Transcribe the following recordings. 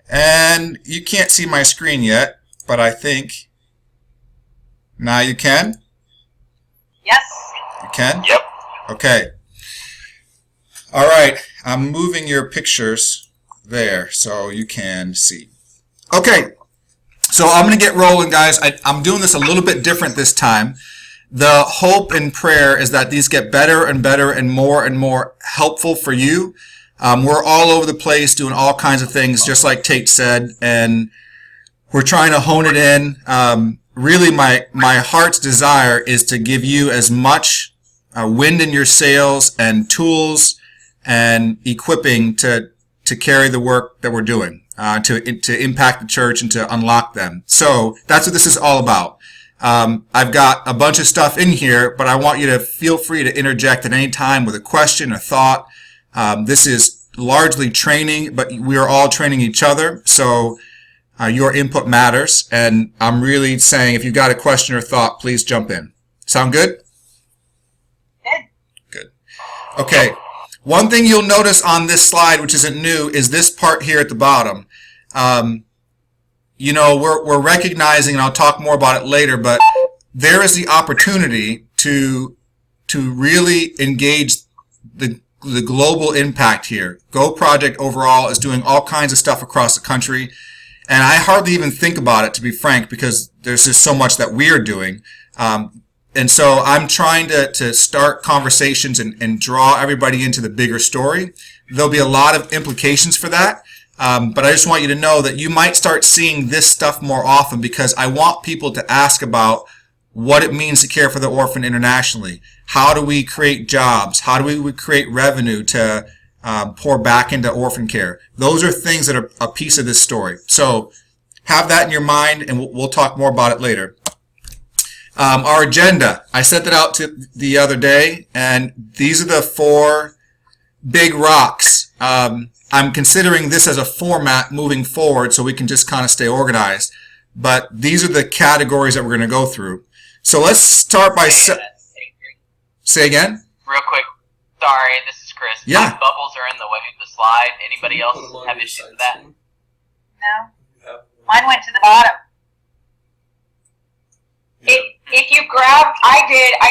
And you can't see my screen yet, but I think now you can? Yes. You can? Yep. Okay. All right. I'm moving your pictures there so you can see. Okay. So I'm going to get rolling, guys. I'm doing this a little bit different this time. The hope and prayer is that these get better and better and more helpful for you. We're all over the place doing all kinds of things, just like Tate said, and we're trying to hone it in. Really, my heart's desire is to give you as much wind in your sails and tools and equipping to carry the work that we're doing, to impact the church and to unlock them. So that's what this is all about. I've got a bunch of stuff in here, but I want you to feel free to interject at any time with a question, a thought. This is largely training, but we are all training each other. So your input matters. And I'm really saying if you've got a question or thought, please jump in. Sound good? Good. Okay. One thing you'll notice on this slide, which isn't new, is this part here at the bottom. We're recognizing, and I'll talk more about it later, but there is the opportunity to really engage the global impact here. Go Project overall is doing all kinds of stuff across the country, and I hardly even think about it, to be frank, because there's just so much that we're doing. And so I'm trying to start conversations and draw everybody into the bigger story. There'll be a lot of implications for that. But I just want you to know that you might start seeing this stuff more often, because I want people to ask about what it means to care for the orphan internationally. How do we create jobs? How do we create revenue to pour back into orphan care? Those are things that are a piece of this story. So have that in your mind, and we'll talk more about it later. Our agenda, I sent it out to the other day, and these are the 4 big rocks. I'm considering this as a format moving forward so we can just kind of stay organized. But these are the categories that we're going to go through. So let's start by... Say again? Real quick. Sorry, this is Chris. Yeah. My bubbles are in the way of the slide. Anybody else have issues with that? No. Mine went to the bottom. If you grab, I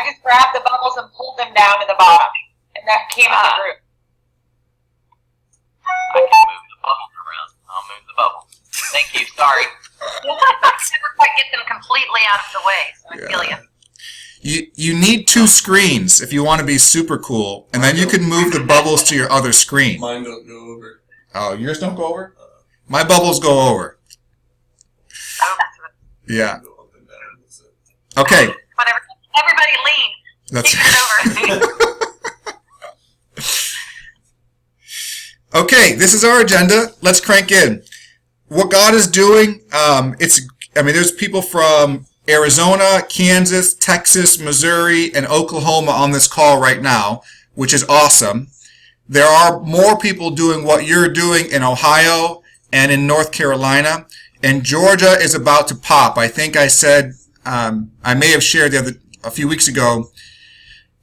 just grabbed the bubbles and pulled them down to the bottom. And that came in the group. I can move the bubbles around. I'll move the bubbles. Thank you. Sorry. I never quite get them completely out of the way, so I feel you. You need 2 screens if you want to be super cool, and then you can move the bubbles to your other screen. Mine don't go over. Oh, yours don't go over? My bubbles go over. Oh, Yeah. Go up and down. That's it. Okay. whatever. Everybody lean. That's Take it over. Okay, this is our agenda. Let's crank in. What God is doing, there's people from Arizona, Kansas, Texas, Missouri, and Oklahoma on this call right now, which is awesome. There are more people doing what you're doing in Ohio and in North Carolina, and Georgia is about to pop. I think I said, I may have shared a few weeks ago,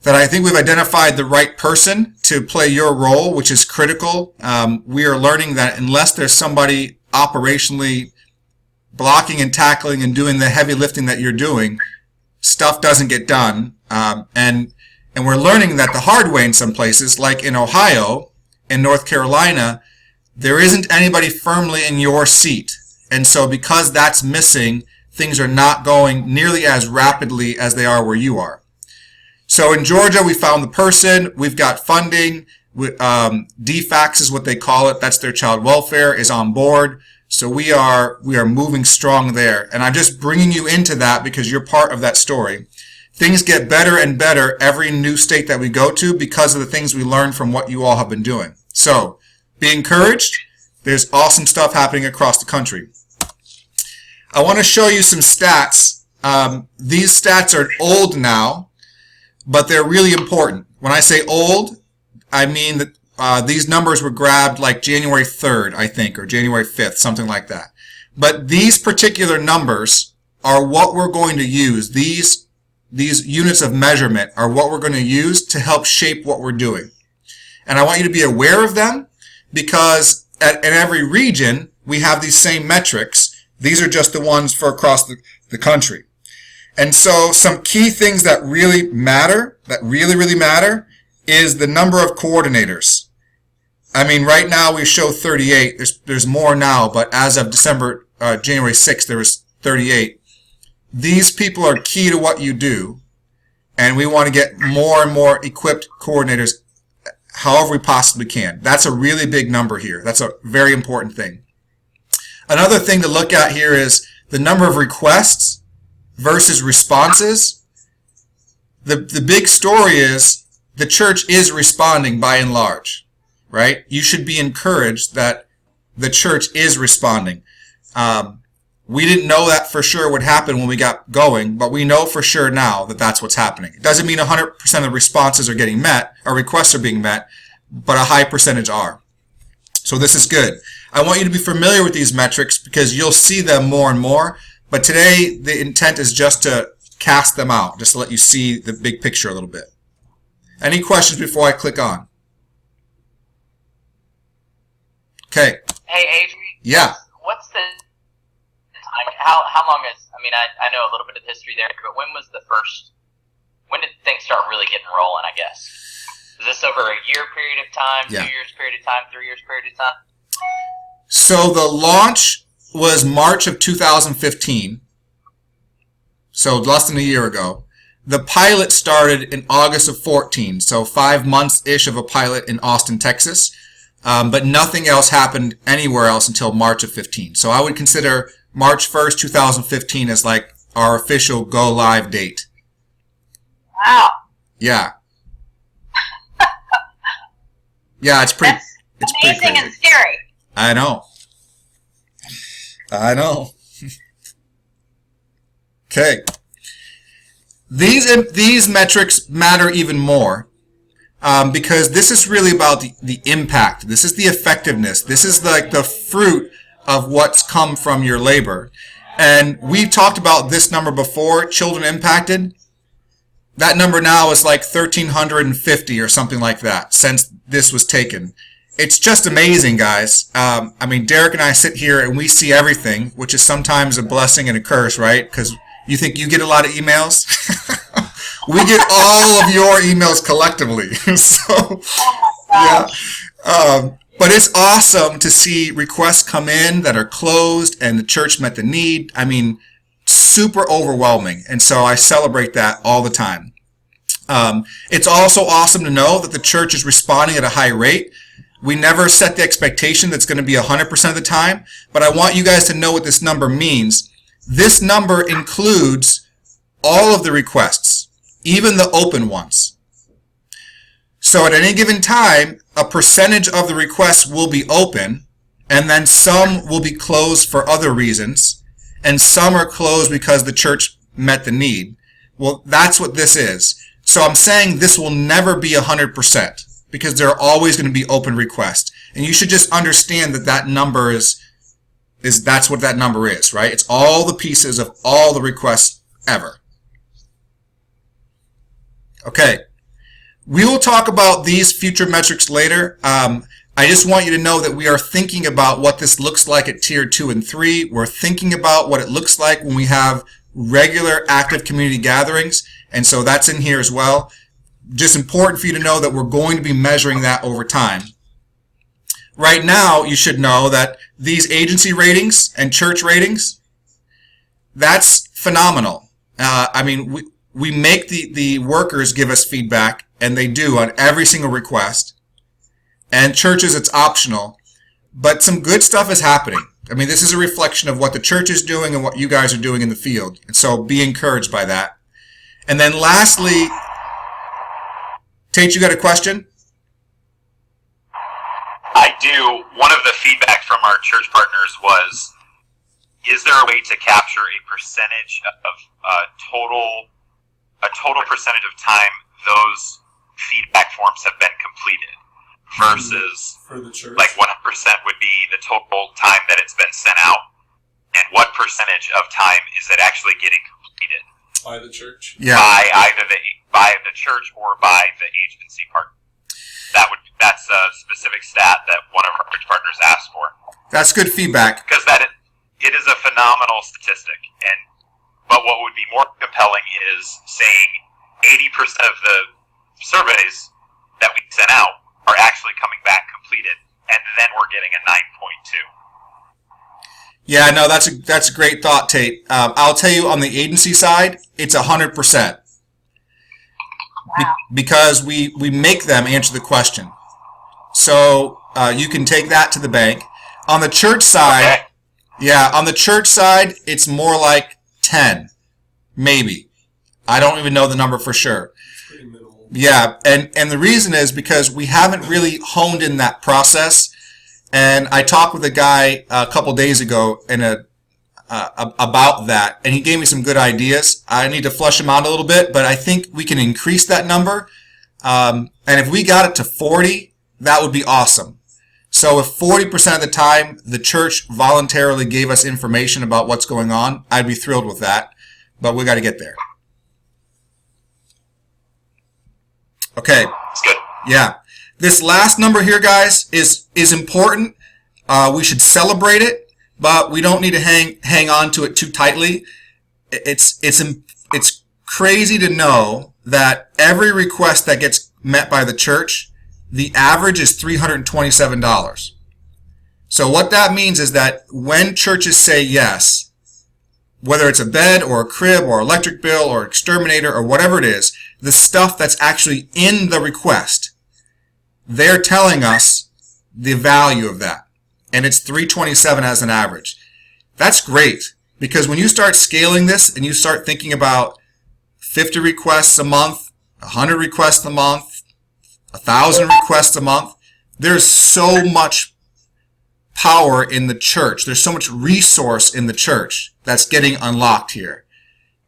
that I think we've identified the right person to play your role, which is critical. We are learning that unless there's somebody operationally blocking and tackling and doing the heavy lifting that you're doing, stuff doesn't get done. And we're learning that the hard way in some places, like in Ohio and North Carolina, there isn't anybody firmly in your seat. And so because that's missing, things are not going nearly as rapidly as they are where you are. So in Georgia, we found the person. We've got funding. DFACS is what they call it. That's their child welfare is on board. So we are moving strong there. And I'm just bringing you into that because you're part of that story. Things get better and better every new state that we go to because of the things we learn from what you all have been doing. So be encouraged. There's awesome stuff happening across the country. I want to show you some stats. These stats are old now, but they're really important. When I say old, I mean that these numbers were grabbed like January 3rd, I think, or January 5th, something like that. But these particular numbers are what we're going to use. These units of measurement are what we're going to use to help shape what we're doing. And I want you to be aware of them because in every region, we have these same metrics. These are just the ones for across the country. And so some key things that really matter, is the number of coordinators. I mean, right now we show 38. There's more now, but as of January 6th, there was 38. These people are key to what you do, and we want to get more and more equipped coordinators however we possibly can. That's a really big number here. That's a very important thing. Another thing to look at here is the number of requests versus responses. The big story is the church is responding by and large, right? You should be encouraged that the church is responding. We didn't know that for sure would happen when we got going, but we know for sure now that that's what's happening. It doesn't mean 100% of responses are getting met, or requests are being met, but a high percentage are. So this is good. I want you to be familiar with these metrics because you'll see them more and more, but today the intent is just to cast them out, just to let you see the big picture a little bit. Any questions before I click on? Okay. Hey, Adrian. Yeah. What's the time? How long is? I mean, I know a little bit of history there, but when did things start really getting rolling? I guess is this over a year period of time, Yeah. 2 years period of time, 3 years period of time? So the launch was March of 2015, so less than a year ago. The pilot started in August of 14, so 5 months-ish of a pilot in Austin, Texas, but nothing else happened anywhere else until March of 15. So I would consider March 1st, 2015 as like our official go-live date. Wow. Yeah. Yeah, it's pretty Amazing crazy. and scary. I know. Okay. These metrics matter even more because this is really about the impact. This is the effectiveness. This is like the fruit of what's come from your labor. And we talked about this number before, children impacted. That number now is like 1,350 or something like that since this was taken. It's just amazing, guys. I mean, Derek and I sit here and we see everything, which is sometimes a blessing and a curse, right? Because you think you get a lot of emails? We get all of your emails collectively. So, yeah. But it's awesome to see requests come in that are closed and the church met the need. I mean, super overwhelming. And so I celebrate that all the time. It's also awesome to know that the church is responding at a high rate. We never set the expectation that's going to be 100% of the time, but I want you guys to know what this number means. This number includes all of the requests, even the open ones. So at any given time, a percentage of the requests will be open, and then some will be closed for other reasons, and some are closed because the church met the need. Well, that's what this is. So I'm saying this will never be 100%. Because there are always going to be open requests. And you should just understand that that number is that's what that number is, right? It's all the pieces of all the requests ever. Okay. We will talk about these future metrics later. I just want you to know that we are thinking about what this looks like at tier 2 and 3. We're thinking about what it looks like when we have regular active community gatherings. And so that's in here as well. Just important for you to know that we're going to be measuring that over time. Right now, you should know that these agency ratings and church ratings, that's phenomenal. I mean, we make the workers give us feedback, and they do on every single request. And churches, it's optional. But some good stuff is happening. I mean, this is a reflection of what the church is doing and what you guys are doing in the field. And so be encouraged by that. And then lastly, Tate, you got a question? I do. One of the feedback from our church partners was, is there a way to capture a percentage of total percentage of time those feedback forms have been completed versus For the church. like 100% would be the total time that it's been sent out, and what percentage of time is it actually getting completed By the church. Yeah. by either the church or by the agency partner? That's a specific stat that one of our church partners asked for. That's good feedback. because it is a phenomenal statistic. But what would be more compelling is saying 80% of the surveys that we sent out are actually coming back completed, and then we're getting a 9.2. Yeah, no, that's a great thought, Tate. I'll tell you, on the agency side, it's 100%. Wow. Because we make them answer the question. So you can take that to the bank. On the church side, Okay. yeah, on the church side, it's more like 10, maybe. I don't even know the number for sure. It's pretty minimal. Yeah, and the reason is because we haven't really honed in that process. And I talked with a guy a couple days ago about that, and he gave me some good ideas. I need to flush them out a little bit, but I think we can increase that number. And if we got it to 40, that would be awesome. So if 40% of the time the church voluntarily gave us information about what's going on, I'd be thrilled with that. But we got to get there. Okay. It's good. Yeah. This last number here, guys, is important. We should celebrate it, but we don't need to hang on to it too tightly. It's crazy to know that every request that gets met by the church, the average is $327. So what that means is that when churches say yes, whether it's a bed or a crib or electric bill or exterminator or whatever it is, the stuff that's actually in the request, they're telling us the value of that. And it's $327 as an average. That's great, because when you start scaling this and you start thinking about 50 requests a month, 100 requests a month, 1,000 requests a month, there's so much power in the church. There's so much resource in the church that's getting unlocked here.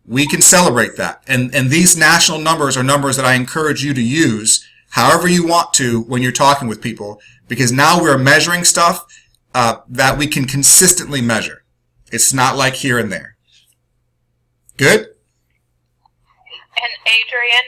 We can celebrate that. And these national numbers are numbers that I encourage you to use however you want to when you're talking with people, because now we're measuring stuff that we can consistently measure. It's not like here and there. Good? And Adrian,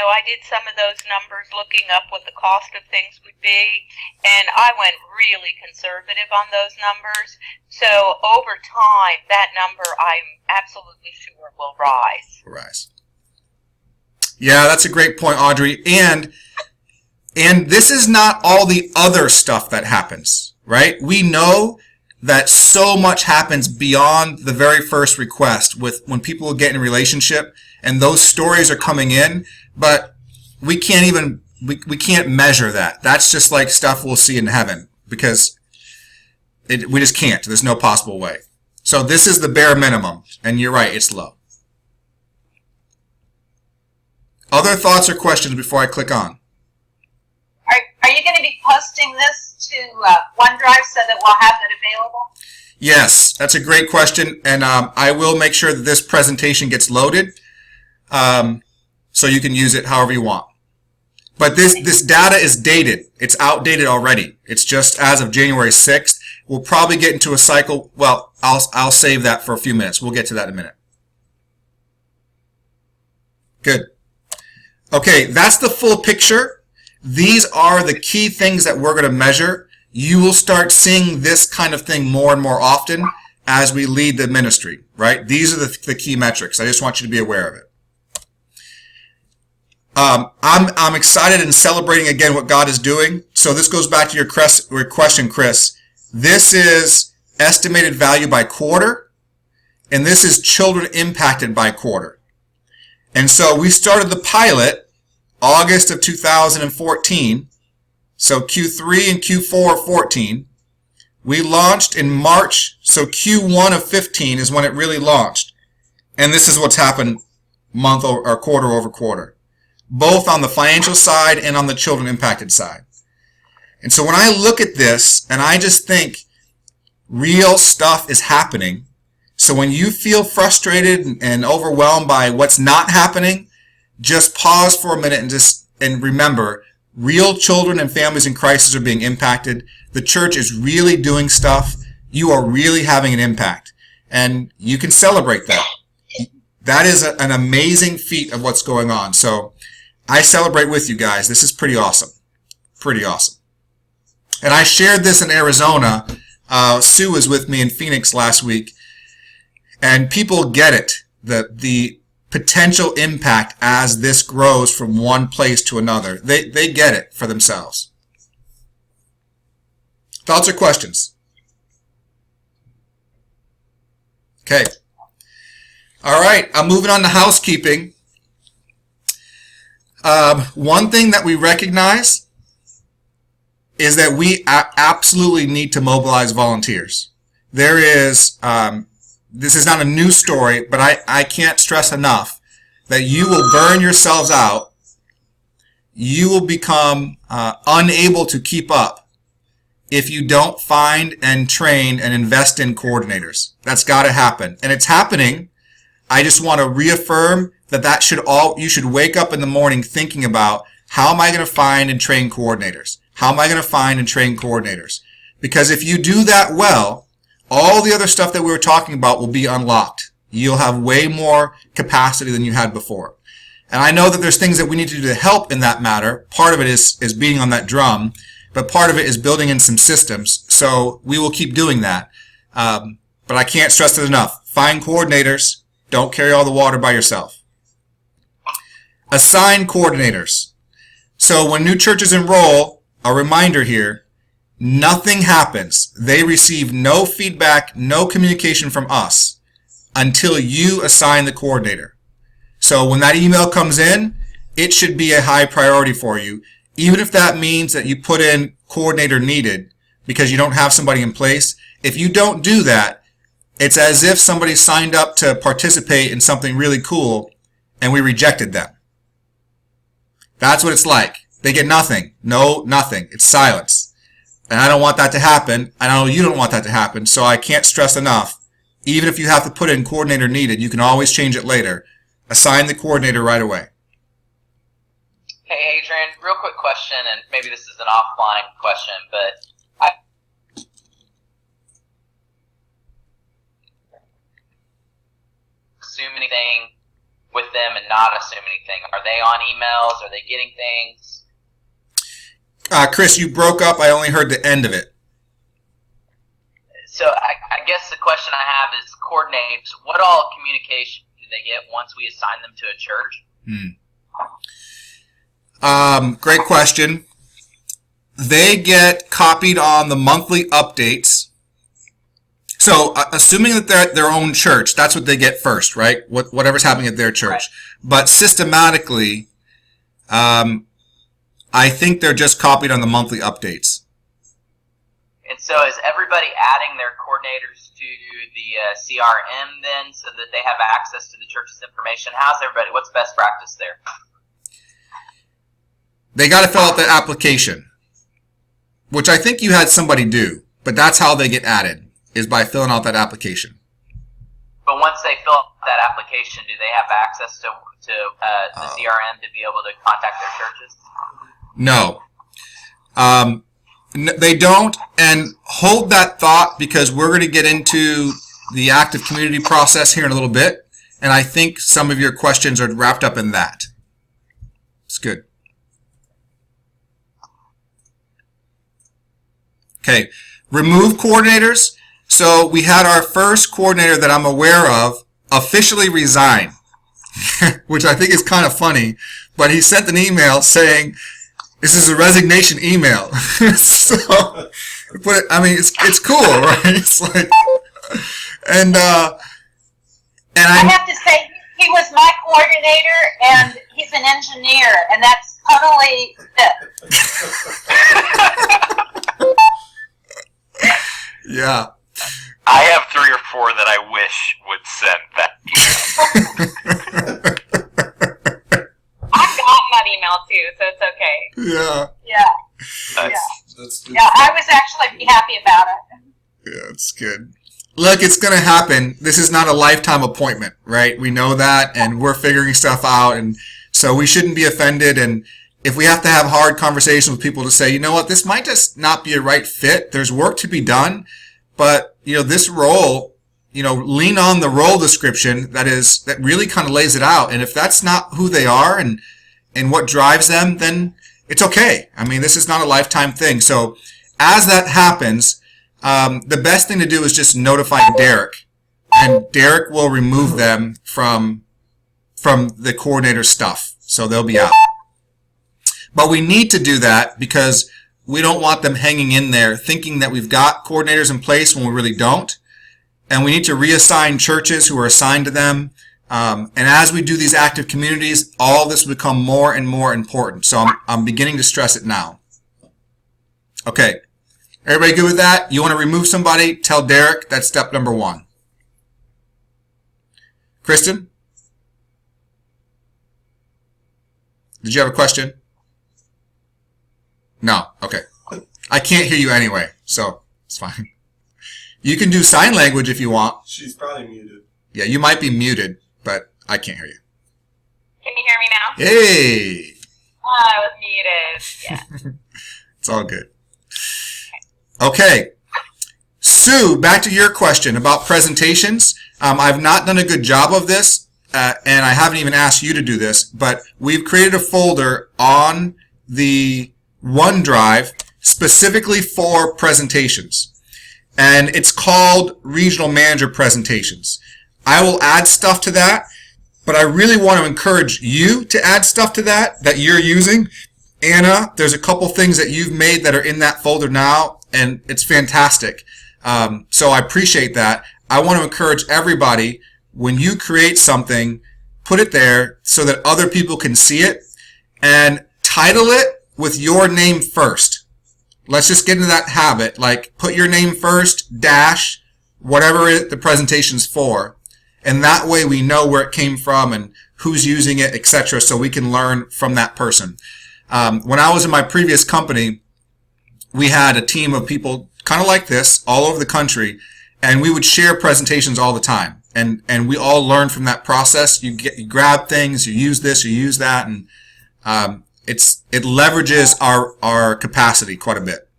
I did some of those numbers looking up what the cost of things would be, and I went really conservative on those numbers. So over time, that number I'm absolutely sure will rise. Yeah, that's a great point, Audrey. And this is not all the other stuff that happens, right? We know that so much happens beyond the very first request with when people get in a relationship, and those stories are coming in, but we can't measure that. That's just like stuff we'll see in heaven, because we just can't. There's no possible way. So this is the bare minimum, and you're right, it's low. Other thoughts or questions before I click on? Are you going to be posting this to OneDrive so that we'll have it available? Yes, that's a great question, and I will make sure that this presentation gets loaded so you can use it however you want. But this data is dated. It's outdated already. It's just as of January 6th. We'll probably get into a cycle. Well, I'll save that for a few minutes. We'll get to that in a minute. Good. Okay, that's the full picture. These are the key things that we're going to measure. You will start seeing this kind of thing more and more often as we lead the ministry, right? These are the key metrics. I just want you to be aware of it. I'm excited and celebrating again what God is doing. So this goes back to your question, Chris. This is estimated value by quarter, and this is children impacted by quarter. And so we started the pilot August of 2014, so Q3 and Q4 of 14. We launched in March, so Q1 of 15 is when it really launched. And this is what's happened month or quarter over quarter, both on the financial side and on the children impacted side. And so when I look at this, and I just think real stuff is happening. So when you feel frustrated and overwhelmed by what's not happening, just pause for a minute and remember, real children and families in crisis are being impacted. The church is really doing stuff. You are really having an impact. And you can celebrate that. That is an amazing feat of what's going on. So I celebrate with you guys. This is pretty awesome. Pretty awesome. And I shared this in Arizona Sue was with me in Phoenix last week, and people get it, the potential impact as this grows from one place to another. They get it for themselves. Thoughts or questions? Okay. All right, I'm moving on to housekeeping. One thing that we recognize is that we absolutely need to mobilize volunteers. There is, this is not a new story, but I can't stress enough that you will burn yourselves out. You will become unable to keep up if you don't find and train and invest in coordinators. That's got to happen. And it's happening. I just want to reaffirm that you should wake up in the morning thinking about, how am I going to find and train coordinators? How am I going to find and train coordinators? Because if you do that well, all the other stuff that we were talking about will be unlocked. You'll have way more capacity than you had before. And I know that there's things that we need to do to help in that matter. Part of it is beating on that drum, but part of it is building in some systems. So we will keep doing that. But I can't stress it enough. Find coordinators. Don't carry all the water by yourself. Assign coordinators. So when new churches enroll, a reminder here, nothing happens. They receive no feedback, no communication from us until you assign the coordinator. So when that email comes in, it should be a high priority for you, even if that means that you put in coordinator needed because you don't have somebody in place. If you don't do that, it's as if somebody signed up to participate in something really cool and we rejected them. That's what it's like. They get nothing. No, nothing. It's silence. And I don't want that to happen. I know you don't want that to happen. So I can't stress enough. Even if you have to put in coordinator needed, you can always change it later. Assign the coordinator right away. Hey, Adrian, real quick question, and maybe this is an offline question, but assume anything with them and not assume anything. Are they on emails? Are they getting things? Chris, you broke up. I only heard the end of it. So I guess the question I have is coordinators. What all communication do they get once we assign them to a church? Great question. They get copied on the monthly updates. So, assuming that they're at their own church, that's what they get first, right? Whatever's happening at their church. Right. But systematically, I think they're just copied on the monthly updates. And so is everybody adding their coordinators to the CRM then so that they have access to the church's information? How's everybody? What's best practice there? They got to fill out the application, which I think you had somebody do, but that's how they get added, is by filling out that application. But once they fill out that application, do they have access to the CRM to be able to contact their churches? No. They don't, and hold that thought because we're going to get into the active community process here in a little bit, and I think some of your questions are wrapped up in that. It's good. Okay, remove coordinators. So we had our first coordinator that I'm aware of officially resign, which I think is kind of funny, but he sent an email saying, this is a resignation email. So, but I mean, it's cool, right? It's like, and I have to say, he was my coordinator, and he's an engineer, and that's totally it. Yeah. I have 3 or 4 that I wish would send that email. I've gotten that email too, so it's okay. Yeah. Yeah. That's good. Yeah, I was actually happy about it. Yeah, it's good. Look, it's going to happen. This is not a lifetime appointment, right? We know that, and we're figuring stuff out, and so we shouldn't be offended. And if we have to have hard conversations with people to say, you know what, this might just not be a right fit. There's work to be done, but this role, lean on the role description that really kind of lays it out. And if that's not who they are and what drives them, then it's okay. I mean, this is not a lifetime thing. So as that happens, the best thing to do is just notify Derek, and Derek will remove them from the coordinator stuff, so they'll be out. But we need to do that because we don't want them hanging in there thinking that we've got coordinators in place when we really don't. And we need to reassign churches who are assigned to them. And as we do these active communities, all this will become more and more important. So I'm beginning to stress it now. Okay. Everybody good with that? You want to remove somebody? Tell Derek. That's step number 1. Kristen? Did you have a question? No. Okay. I can't hear you anyway, so it's fine. You can do sign language if you want. She's probably muted. Yeah, you might be muted, but I can't hear you. Can you hear me now? Hey! I was muted. Yeah. It's all good. Okay. Sue, back to your question about presentations. I've not done a good job of this, and I haven't even asked you to do this, but we've created a folder on the OneDrive specifically for presentations. And it's called Regional Manager Presentations. I will add stuff to that, but I really want to encourage you to add stuff to that you're using. Anna, there's a couple things that you've made that are in that folder now, and it's fantastic. So I appreciate that. I want to encourage everybody, when you create something, put it there so that other people can see it, and title it with your name first. Let's just get into that habit. Like, put your name first, dash, whatever the presentation's for. And that way we know where it came from and who's using it, etc., so we can learn from that person. When I was in my previous company, we had a team of people kind of like this all over the country, and we would share presentations all the time. And we all learned from that process. You grab things, you use this, you use that, and it leverages our capacity quite a bit.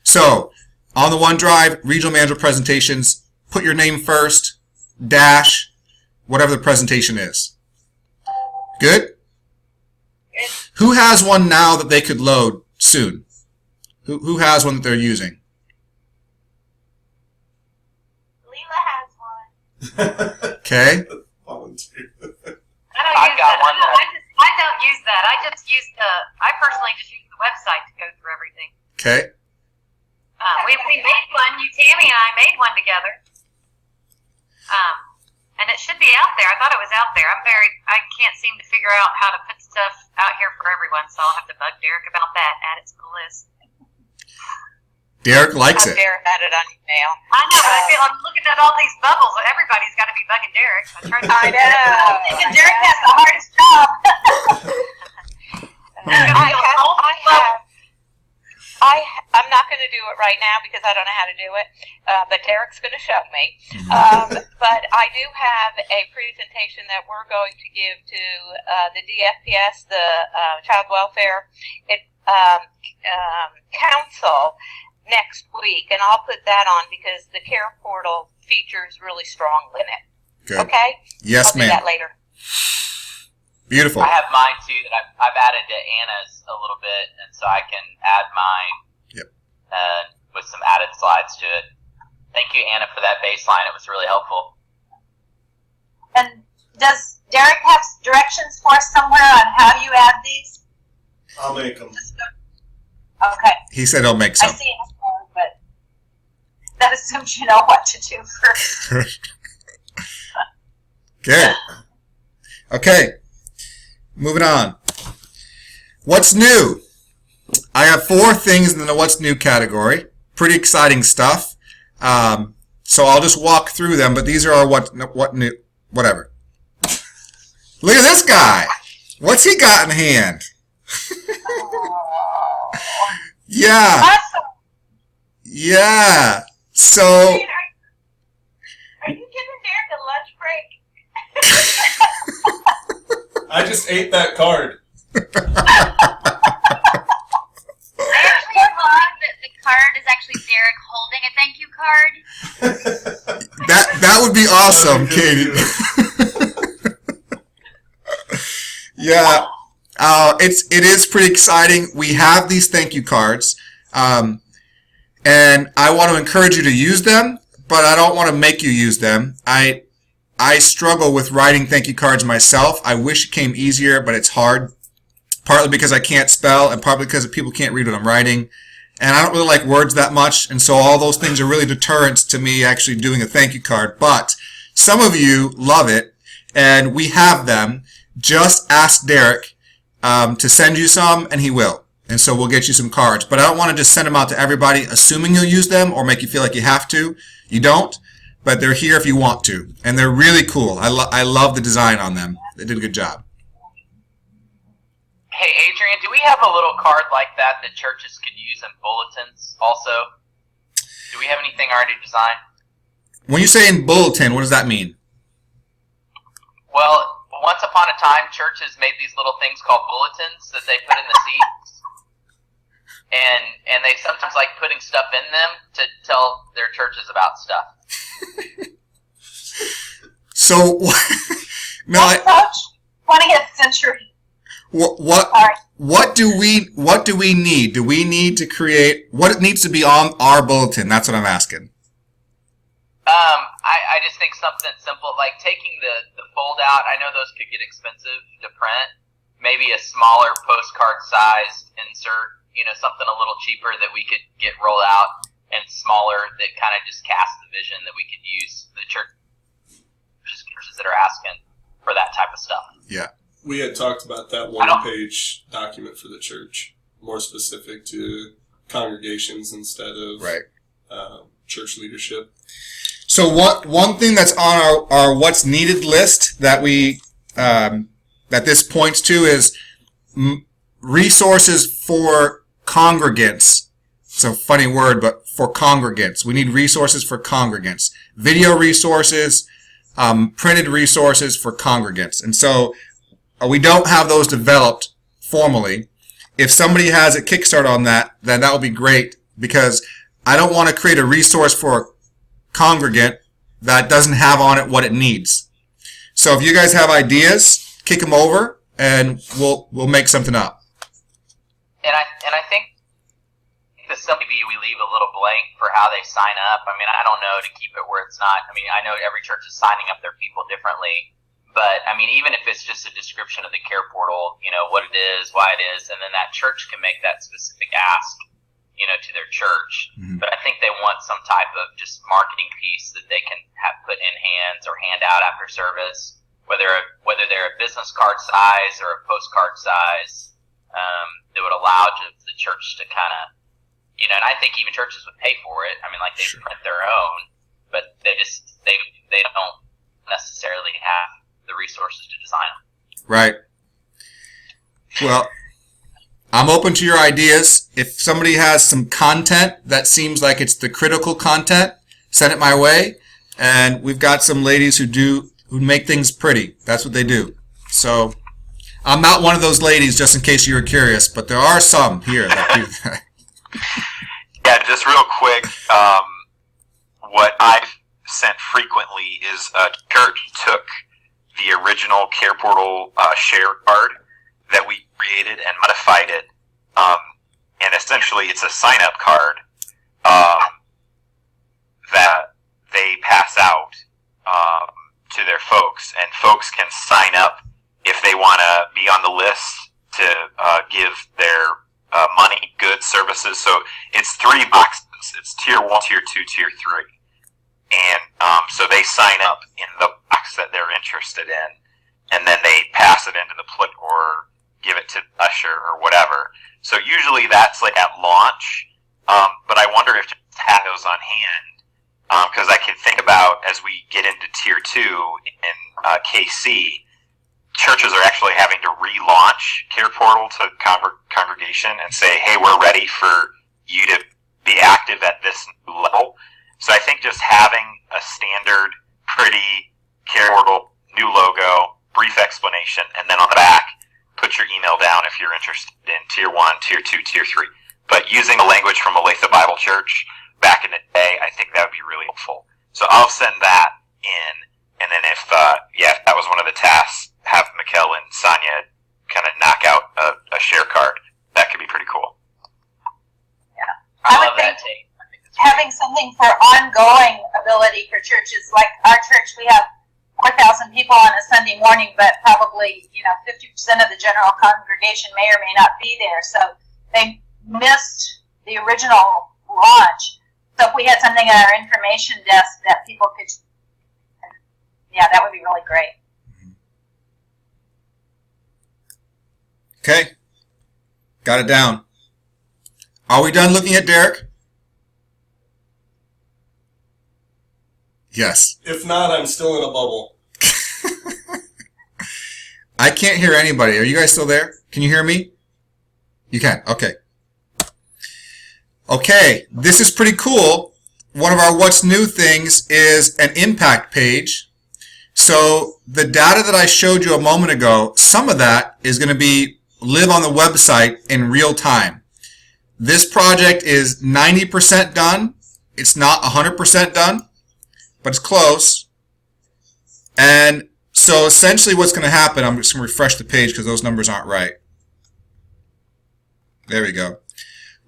So, on the OneDrive, Regional Manager Presentations, put your name first, dash, whatever the presentation is. Good? Who has one now that they could load soon? Who has one that they're using? Leela has one. Okay. Volunteer. I've got one. I don't use that. I personally just use the website to go through everything. Okay. We made one. Tammy and I made one together. And it should be out there. I thought it was out there. I can't seem to figure out how to put stuff out here for everyone, so I'll have to bug Derek about that. Add it to the list. Derek likes it. Derek had it on email. I know, but I feel I'm looking at all these bubbles. Everybody's got to be bugging Derek. I know. And Derek has the hardest job. I'm not going to do it right now because I don't know how to do it, but Derek's going to show me. But I do have a presentation that we're going to give to the DFPS, the Child Welfare Council, next week, and I'll put that on because the Care Portal features really strong in it. Good. Okay? Yes, I'll ma'am. do that later. Beautiful. I have mine too that I've added to Anna's a little bit, and so I can add mine. Yep. With some added slides to it. Thank you, Anna, for that baseline. It was really helpful. And does Derek have directions for us somewhere on how you add these? I'll make them. Okay. He said he'll make I some. see it, but that assumes you know what to do first. Good. Okay. Moving on. What's new? I have 4 things in the What's New category. Pretty exciting stuff. So I'll just walk through them, but these are our what new, whatever. Look at this guy. What's he got in hand? Yeah. Awesome. Yeah. So. Are you giving Derek a lunch break? I just ate that card. I actually love that the card is actually Derek holding a thank you card. That would be awesome, Katie. Yeah. It is pretty exciting. We have these thank you cards. and I want to encourage you to use them, but I don't want to make you use them. I struggle with writing thank you cards myself. I wish it came easier, but it's hard. Partly because I can't spell, and partly because people can't read what I'm writing. And I don't really like words that much, and so all those things are really deterrents to me actually doing a thank you card. But some of you love it, and we have them. Just ask Derek to send you some, and he will. And so we'll get you some cards. But I don't want to just send them out to everybody assuming you'll use them or make you feel like you have to. You don't, but they're here if you want to. And they're really cool. I love the design on them. They did a good job. Hey, Adrian, do we have a little card like that churches could use in bulletins also? Do we have anything already designed? When you say in bulletin, what does that mean? Well, once upon a time, churches made these little things called bulletins that they put in the seats. And they sometimes like putting stuff in them to tell their churches about stuff. So, no, Coach, 20th century. What do we need? Do we need to create what needs to be on our bulletin? That's what I'm asking. I just think something simple like taking the fold out. I know those could get expensive to print. Maybe a smaller postcard sized insert. Something a little cheaper that we could get rolled out and smaller that kind of just casts the vision that we could use the churches that are asking for that type of stuff. Yeah. We had talked about that one-page document for the church, more specific to congregations instead of church leadership. So one thing that's on our what's needed list that we that this points to is resources for congregants. It's a funny word, but for congregants. We need resources for congregants. Video resources, printed resources for congregants. And so we don't have those developed formally. If somebody has a Kickstarter on that, then that would be great, because I don't want to create a resource for a congregant that doesn't have on it what it needs. So if you guys have ideas, kick them over, and we'll make something up. And I think the simple we leave a little blank for how they sign up. I mean, I don't know to keep it where it's not. I mean, I know every church is signing up their people differently. But, I mean, even if it's just a description of the care portal, what it is, why it is, and then that church can make that specific ask, to their church. Mm-hmm. But I think they want some type of just marketing piece that they can have put in hands or hand out after service, whether they're a business card size or a postcard size, that would allow the church to kind of, and I think even churches would pay for it. I mean, like they print their own, but they don't necessarily have the resources to design them. Right. Well, I'm open to your ideas. If somebody has some content that seems like it's the critical content, send it my way. And we've got some ladies who make things pretty. That's what they do. So I'm not one of those ladies, just in case you were curious, but there are some here that do that. Yeah, just real quick, what I've sent frequently is Kurt took the original Care Portal share card that we created and modified it, and essentially it's a sign-up card that they pass out to their folks, and folks can sign up if they want to be on the list to give their money, goods, services. So it's 3 boxes. It's Tier 1, Tier 2, Tier 3. And so they sign up in the box that they're interested in, and then they pass it into the plate or give it to usher or whatever. So usually that's like at launch, but I wonder if to have those on hand, because I can think about as we get into Tier 2 in KC, churches are actually having to relaunch Care Portal to congregation and say, hey, we're ready for you to be active at this new level. So I think just having a standard, pretty Care Portal, new logo, brief explanation, and then on the back, put your email down if you're interested in Tier 1, Tier 2, Tier 3. But using the language from Olathe Bible Church back in the day, I think that would be really helpful. So I'll send that in, and then if that was one of the tasks, have Mikkel and Sonia kind of knock out a share card. That could be pretty cool. Yeah. I love that, Tate. I think churches. Like our church, we have 4,000 people on a Sunday morning, but probably 50% of the general congregation may or may not be there. So they missed the original launch. So if we had something at our information desk that people could, that would be really great. Okay. Got it down. Are we done looking at Derek? Yes. If not, I'm still in a bubble. I can't hear anybody. Are you guys still there? Can you hear me? You can. Okay. Okay. This is pretty cool. One of our what's new things is an impact page. So the data that I showed you a moment ago, some of that is going to live on the website in real time. This project is 90% done. It's not 100% done, but it's close. And so essentially what's going to happen, I'm just going to refresh the page because those numbers aren't right. There we go.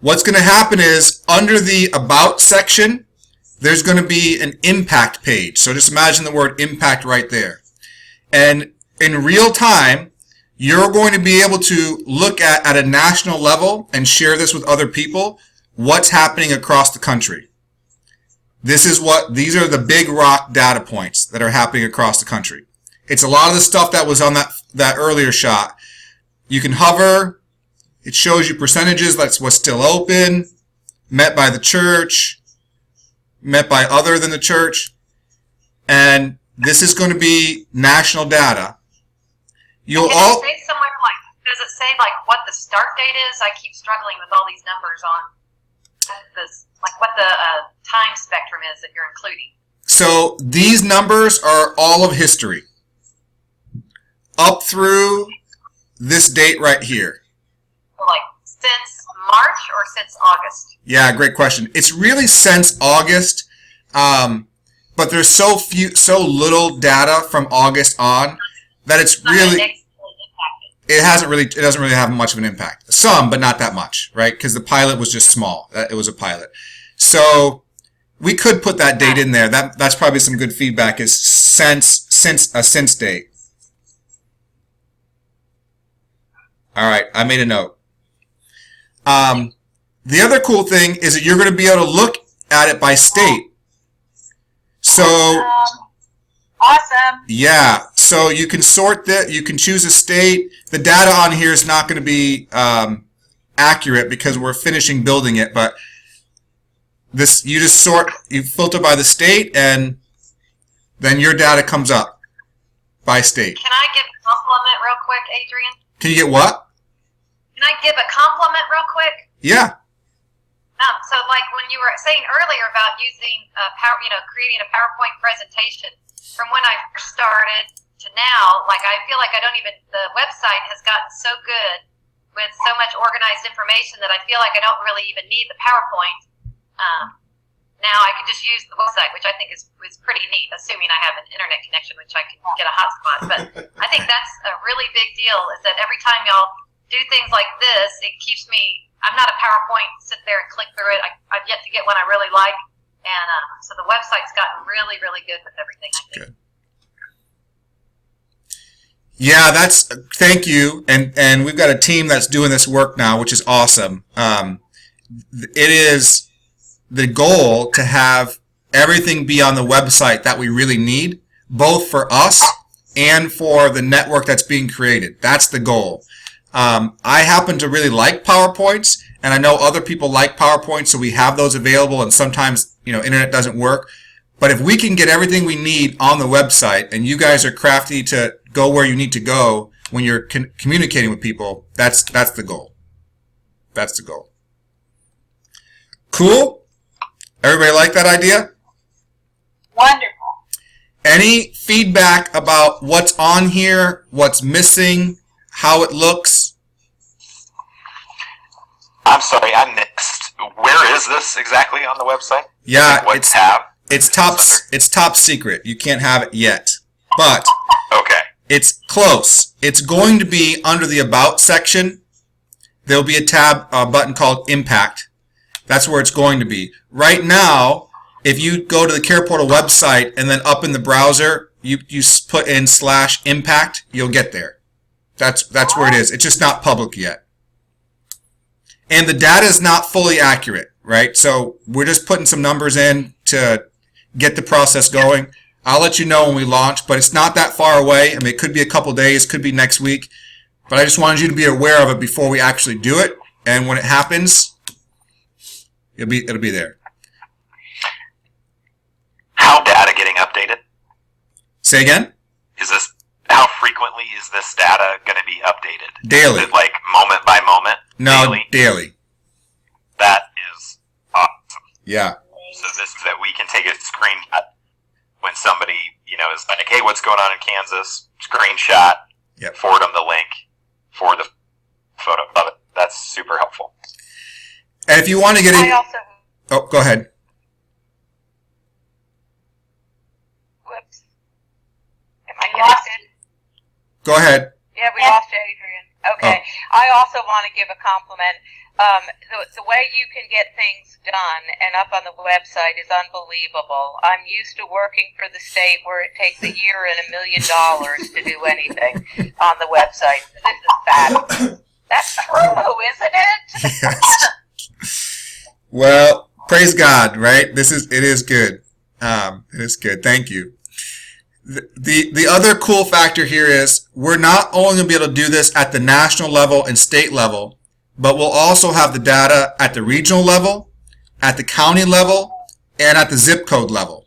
What's going to happen is under the About section, there's going to be an impact page. So just imagine the word impact right there. And in real time, you're going to be able to look at a national level and share this with other people, what's happening across the country. These are the big rock data points that are happening across the country. It's a lot of the stuff that was on that earlier shot. You can hover. It shows you percentages. That's what's still open, met by the church, met by other than the church. And this is going to be national data. Does it say what the start date is? I keep struggling with all these numbers on this, what the time spectrum is that you're including. So these numbers are all of history up through this date right here. Since March or since August? Yeah, great question. It's really since August, but there's so little data from August on that it's really. It doesn't really have much of an impact. Some, but not that much, right? Because the pilot was just small. It was a pilot. So we could put that date in there. That's probably some good feedback is since date. All right, I made a note. The other cool thing is that you're going to be able to look at it by state. So awesome. Yeah, so you can sort that. You can choose a state. The data on here is not going to be accurate because we're finishing building it. But this, you filter by the state, and then your data comes up by state. Can I give a compliment real quick, Adrian? Can you get what? Can I give a compliment real quick? Yeah. So when you were saying earlier about using creating a PowerPoint presentation, from when I first started to now, I feel like the website has gotten so good with so much organized information that I feel like I don't really even need the PowerPoint. Now I can just use the website, which I think is pretty neat, assuming I have an internet connection, which I can get a hotspot. But I think that's a really big deal, is that every time y'all do things like this, it keeps me, I'm not a PowerPoint, sit there and click through it. I've yet to get one I really like. And so the website's gotten really, really good with everything, I think. Good. Yeah, thank you. And we've got a team that's doing this work now, which is awesome. It is the goal to have everything be on the website that we really need, both for us and for the network that's being created. That's the goal. I happen to really like PowerPoints, and I know other people like PowerPoints, so we have those available, and sometimes, internet doesn't work. But if we can get everything we need on the website, and you guys are crafty to go where you need to go when you're communicating with people, that's the goal. That's the goal. Cool? Everybody like that idea? Wonderful. Any feedback about what's on here, what's missing, how it looks? I'm sorry, I missed. Where is this exactly on the website? Yeah, what tab? It's top secret. You can't have it yet. But okay. It's close. It's going to be under the About section. There'll be a tab button called Impact. That's where it's going to be. Right now, if you go to the Care Portal website and then up in the browser, you put in /impact, you'll get there. That's where it is. It's just not public yet. And the data is not fully accurate, right? So we're just putting some numbers in to get the process going. I'll let you know when we launch, but it's not that far away. I mean, it could be a couple days, could be next week. But I just wanted you to be aware of it before we actually do it. And when it happens, it'll be there. How data getting updated? Say again? How frequently is this data going to be updated? Daily. Is it like moment by moment? No, daily. That is awesome. Yeah. So this is that we can take a screenshot when somebody, is like, hey, what's going on in Kansas? Screenshot. Yep. Forward them the link for the photo of it. That's super helpful. And if you want to get in... Oh, go ahead. Whoops. Am I connected? Go ahead. Yeah, we lost Adrian. Okay. Oh. I also want to give a compliment. The way you can get things done and up on the website is unbelievable. I'm used to working for the state where it takes a year and $1 million to do anything on the website. This is fabulous. That's true, isn't it? Yes. Well, praise God, right? It is good. It is good. Thank you. The other cool factor here is we're not only going to be able to do this at the national level and state level, but we'll also have the data at the regional level, at the county level, and at the zip code level.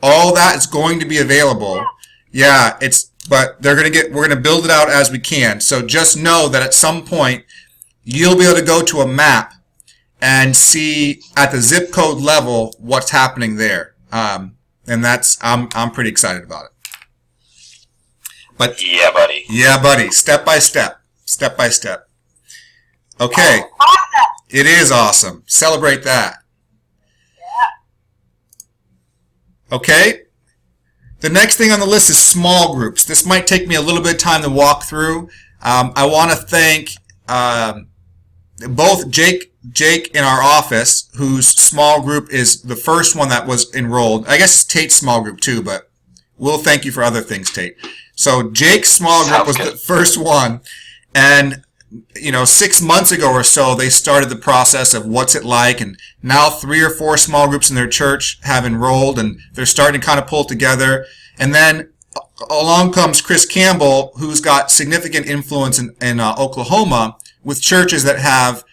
All that is going to be available. Yeah, but we're going to build it out as we can. So just know that at some point you'll be able to go to a map and see at the zip code level what's happening there. And that's I'm pretty excited about it. But yeah, buddy. Yeah, buddy. Step by step. Step by step. Okay. Awesome. It is awesome. Celebrate that. Yeah. Okay. The next thing on the list is small groups. This might take me a little bit of time to walk through. I want to thank both Jake in our office, whose small group is the first one that was enrolled. I guess it's Tate's small group too, but we'll thank you for other things, Tate. So Jake's small group was the first one. And 6 months ago or so, they started the process of what's it like, and now 3 or 4 small groups in their church have enrolled, and they're starting to kind of pull it together. And then along comes Chris Campbell, who's got significant influence in Oklahoma with churches that have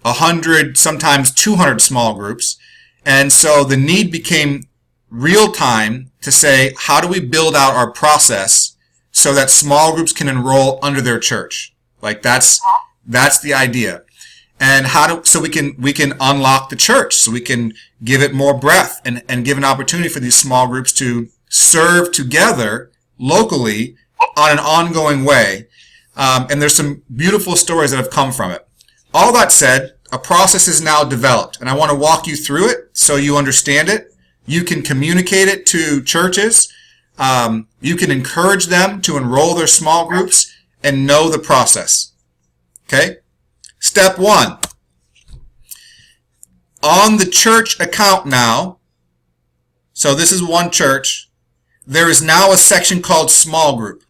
100, sometimes 200 small groups. And so the need became real time to say, how do we build out our process so that small groups can enroll under their church? Like that's the idea. And so we can unlock the church, so we can give it more breadth and give an opportunity for these small groups to serve together locally on an ongoing way. And there's some beautiful stories that have come from it. All that said, a process is now developed, and I want to walk you through it so you understand it. You can communicate it to churches. You can encourage them to enroll their small groups and know the process. Okay? Step 1. On the church account now, so this is one church, there is now a section called small group.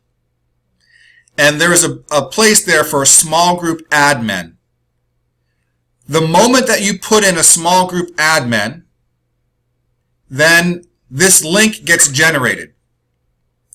And there is a place there for a small group admin. The moment that you put in a small group admin, then this link gets generated.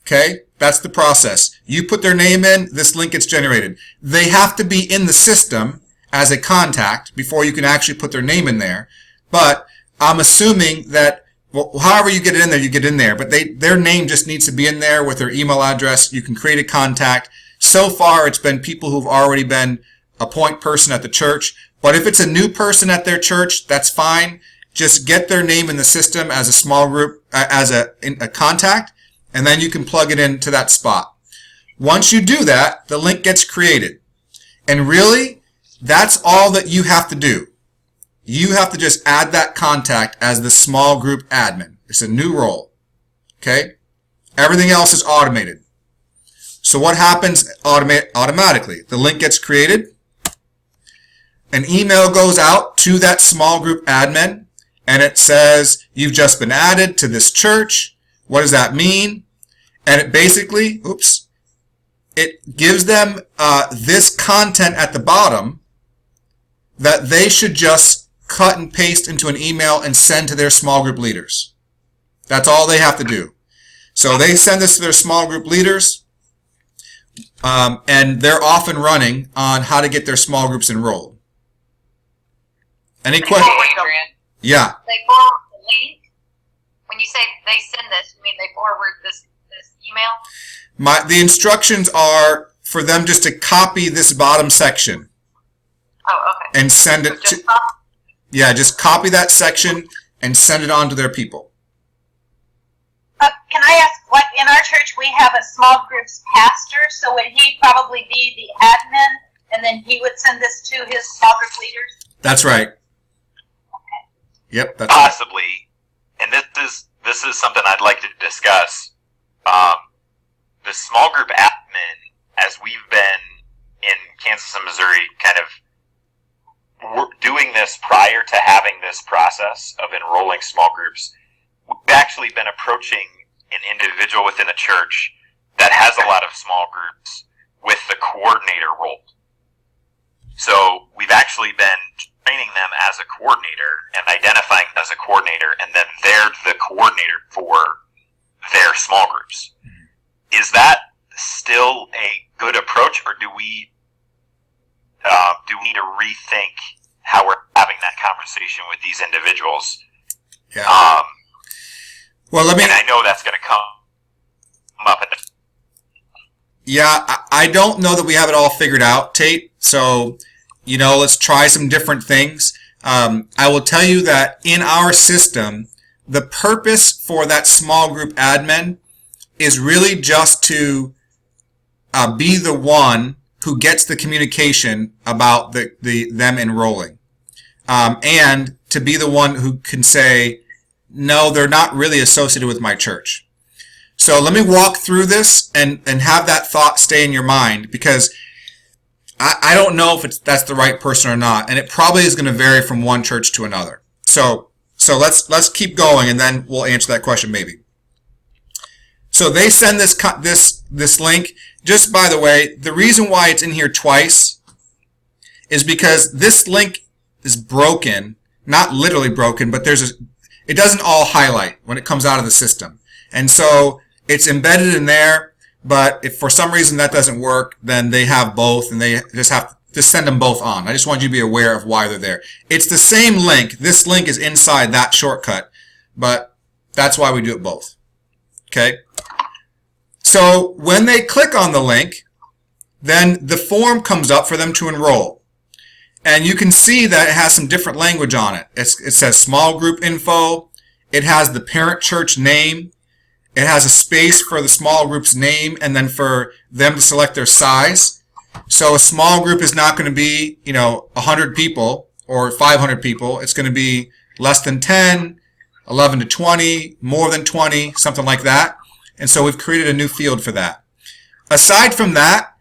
Okay? That's the process. You put their name in, this link gets generated. They have to be in the system as a contact before you can actually put their name in there. But I'm assuming that, however you get it in there, you get in there. But their name just needs to be in there with their email address. You can create a contact. So far, it's been people who've already been a point person at the church. But if it's a new person at their church, that's fine. Just get their name in the system as a small group, as a contact, and then you can plug it into that spot. Once you do that, the link gets created. And really, that's all that you have to do. You have to just add that contact as the small group admin. It's a new role. Okay? Everything else is automated. So what happens automatically? The link gets created. An email goes out to that small group admin, and it says, you've just been added to this church. What does that mean? And it basically, it gives them this content at the bottom that they should just cut and paste into an email and send to their small group leaders. That's all they have to do. So they send this to their small group leaders, and they're off and running on how to get their small groups enrolled. Any questions? Yeah. They forward the link. When you say they send this, you mean they forward this email? The instructions are for them just to copy this bottom section. Oh, okay. And send it to. Yeah, just copy that section and send it on to their people. Can I ask, like in our church, we have a small groups pastor, so would he probably be the admin, and then he would send this to his small group leaders? That's right. Okay. Yep, that's possibly. Right. And this is something I'd like to discuss. The small group admin, as we've been in Kansas and Missouri, kind of doing this prior to having this process of enrolling small groups, we've actually been approaching an individual within a church that has a lot of small groups with the coordinator role. So we've actually been training them as a coordinator and identifying them as a coordinator, and then they're the coordinator for their small groups. Is that still a good approach, or do we need to rethink how we're having that conversation with these individuals? Yeah. Well, and I know that's going to come up. Yeah, I don't know that we have it all figured out, Tate. So, let's try some different things. I will tell you that in our system, the purpose for that small group admin is really just to be the one who gets the communication about them enrolling, and to be the one who can say, no, they're not really associated with my church. So let me walk through this and have that thought stay in your mind, because I don't know if that's the right person or not, and it probably is going to vary from one church to another. So let's keep going, and then we'll answer that question maybe. So they send this link. Just by the way, the reason why it's in here twice is because this link is broken, not literally broken, but it doesn't all highlight when it comes out of the system. And so it's embedded in there, but if for some reason that doesn't work, then they have both, and they just have to send them both on. I just want you to be aware of why they're there. It's the same link. This link is inside that shortcut, but that's why we do it both. Okay? So when they click on the link, then the form comes up for them to enroll. And you can see that it has some different language on it. It says small group info. It has the parent church name. It has a space for the small group's name, and then for them to select their size. So a small group is not going to be, 100 people or 500 people. It's going to be less than 10, 11 to 20, more than 20, something like that. And so we've created a new field for that. Aside from that,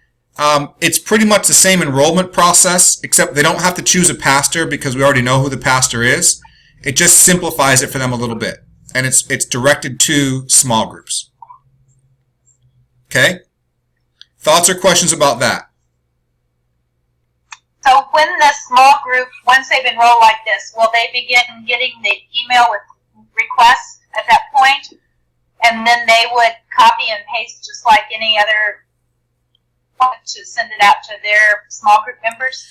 it's pretty much the same enrollment process, except they don't have to choose a pastor because we already know who the pastor is. It just simplifies it for them a little bit. And it's directed to small groups. Okay? Thoughts or questions about that? So when the small group, once they've enrolled like this, will they begin getting the email with requests at that point? And then they would copy and paste just like any other to send it out to their small group members?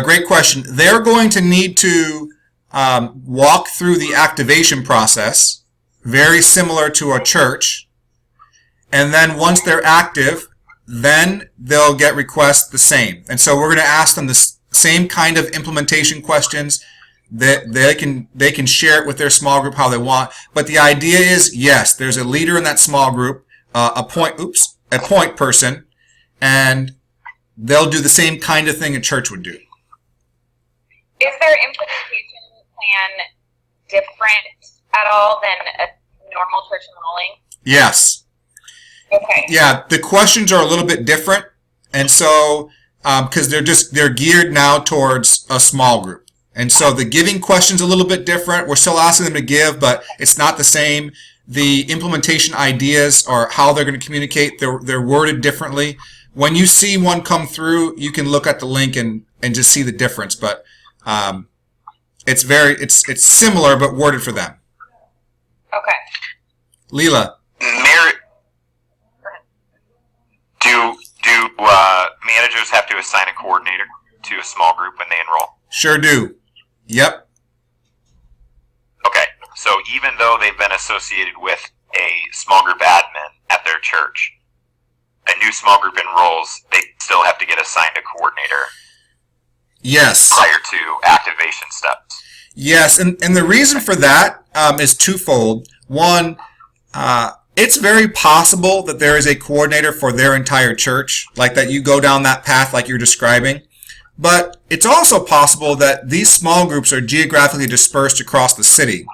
Great question. They're going to need to walk through the activation process, very similar to a church. And then once they're active, then they'll get requests the same. And so we're going to ask them the same kind of implementation questions. That they can share it with their small group how they want. But the idea is, yes, there's a leader in that small group, a point person, and they'll do the same kind of thing a church would do. Is their implementation plan different at all than a normal church enrolling? Yes. Okay. Yeah, the questions are a little bit different, and so because they're geared now towards a small group. And so the giving question's a little bit different. We're still asking them to give, but it's not the same. The implementation ideas or how they're going to communicate, they're worded differently. When you see one come through, you can look at the link and just see the difference. But it's similar but worded for them. Okay. Leela. Do managers have to assign a coordinator to a small group when they enroll? Sure do. Yep. Okay, so even though they've been associated with a small group admin at their church, a new small group enrolls, they still have to get assigned a coordinator. Yes. Prior to activation steps. Yes, and the reason for that is twofold. One, it's very possible that there is a coordinator for their entire church, like that you go down that path like you're describing. But it's also possible that these small groups are geographically dispersed across the city.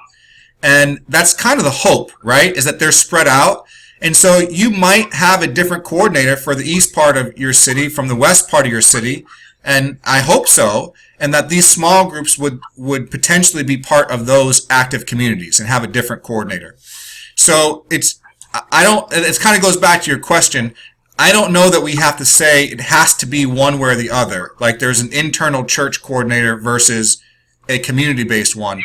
And that's kind of the hope, right? Is that they're spread out. And so you might have a different coordinator for the east part of your city from the west part of your city. And I hope so. And that these small groups would potentially be part of those active communities and have a different coordinator. So it kind of goes back to your question. I don't know that we have to say it has to be one way or the other. Like there's an internal church coordinator versus a community-based one.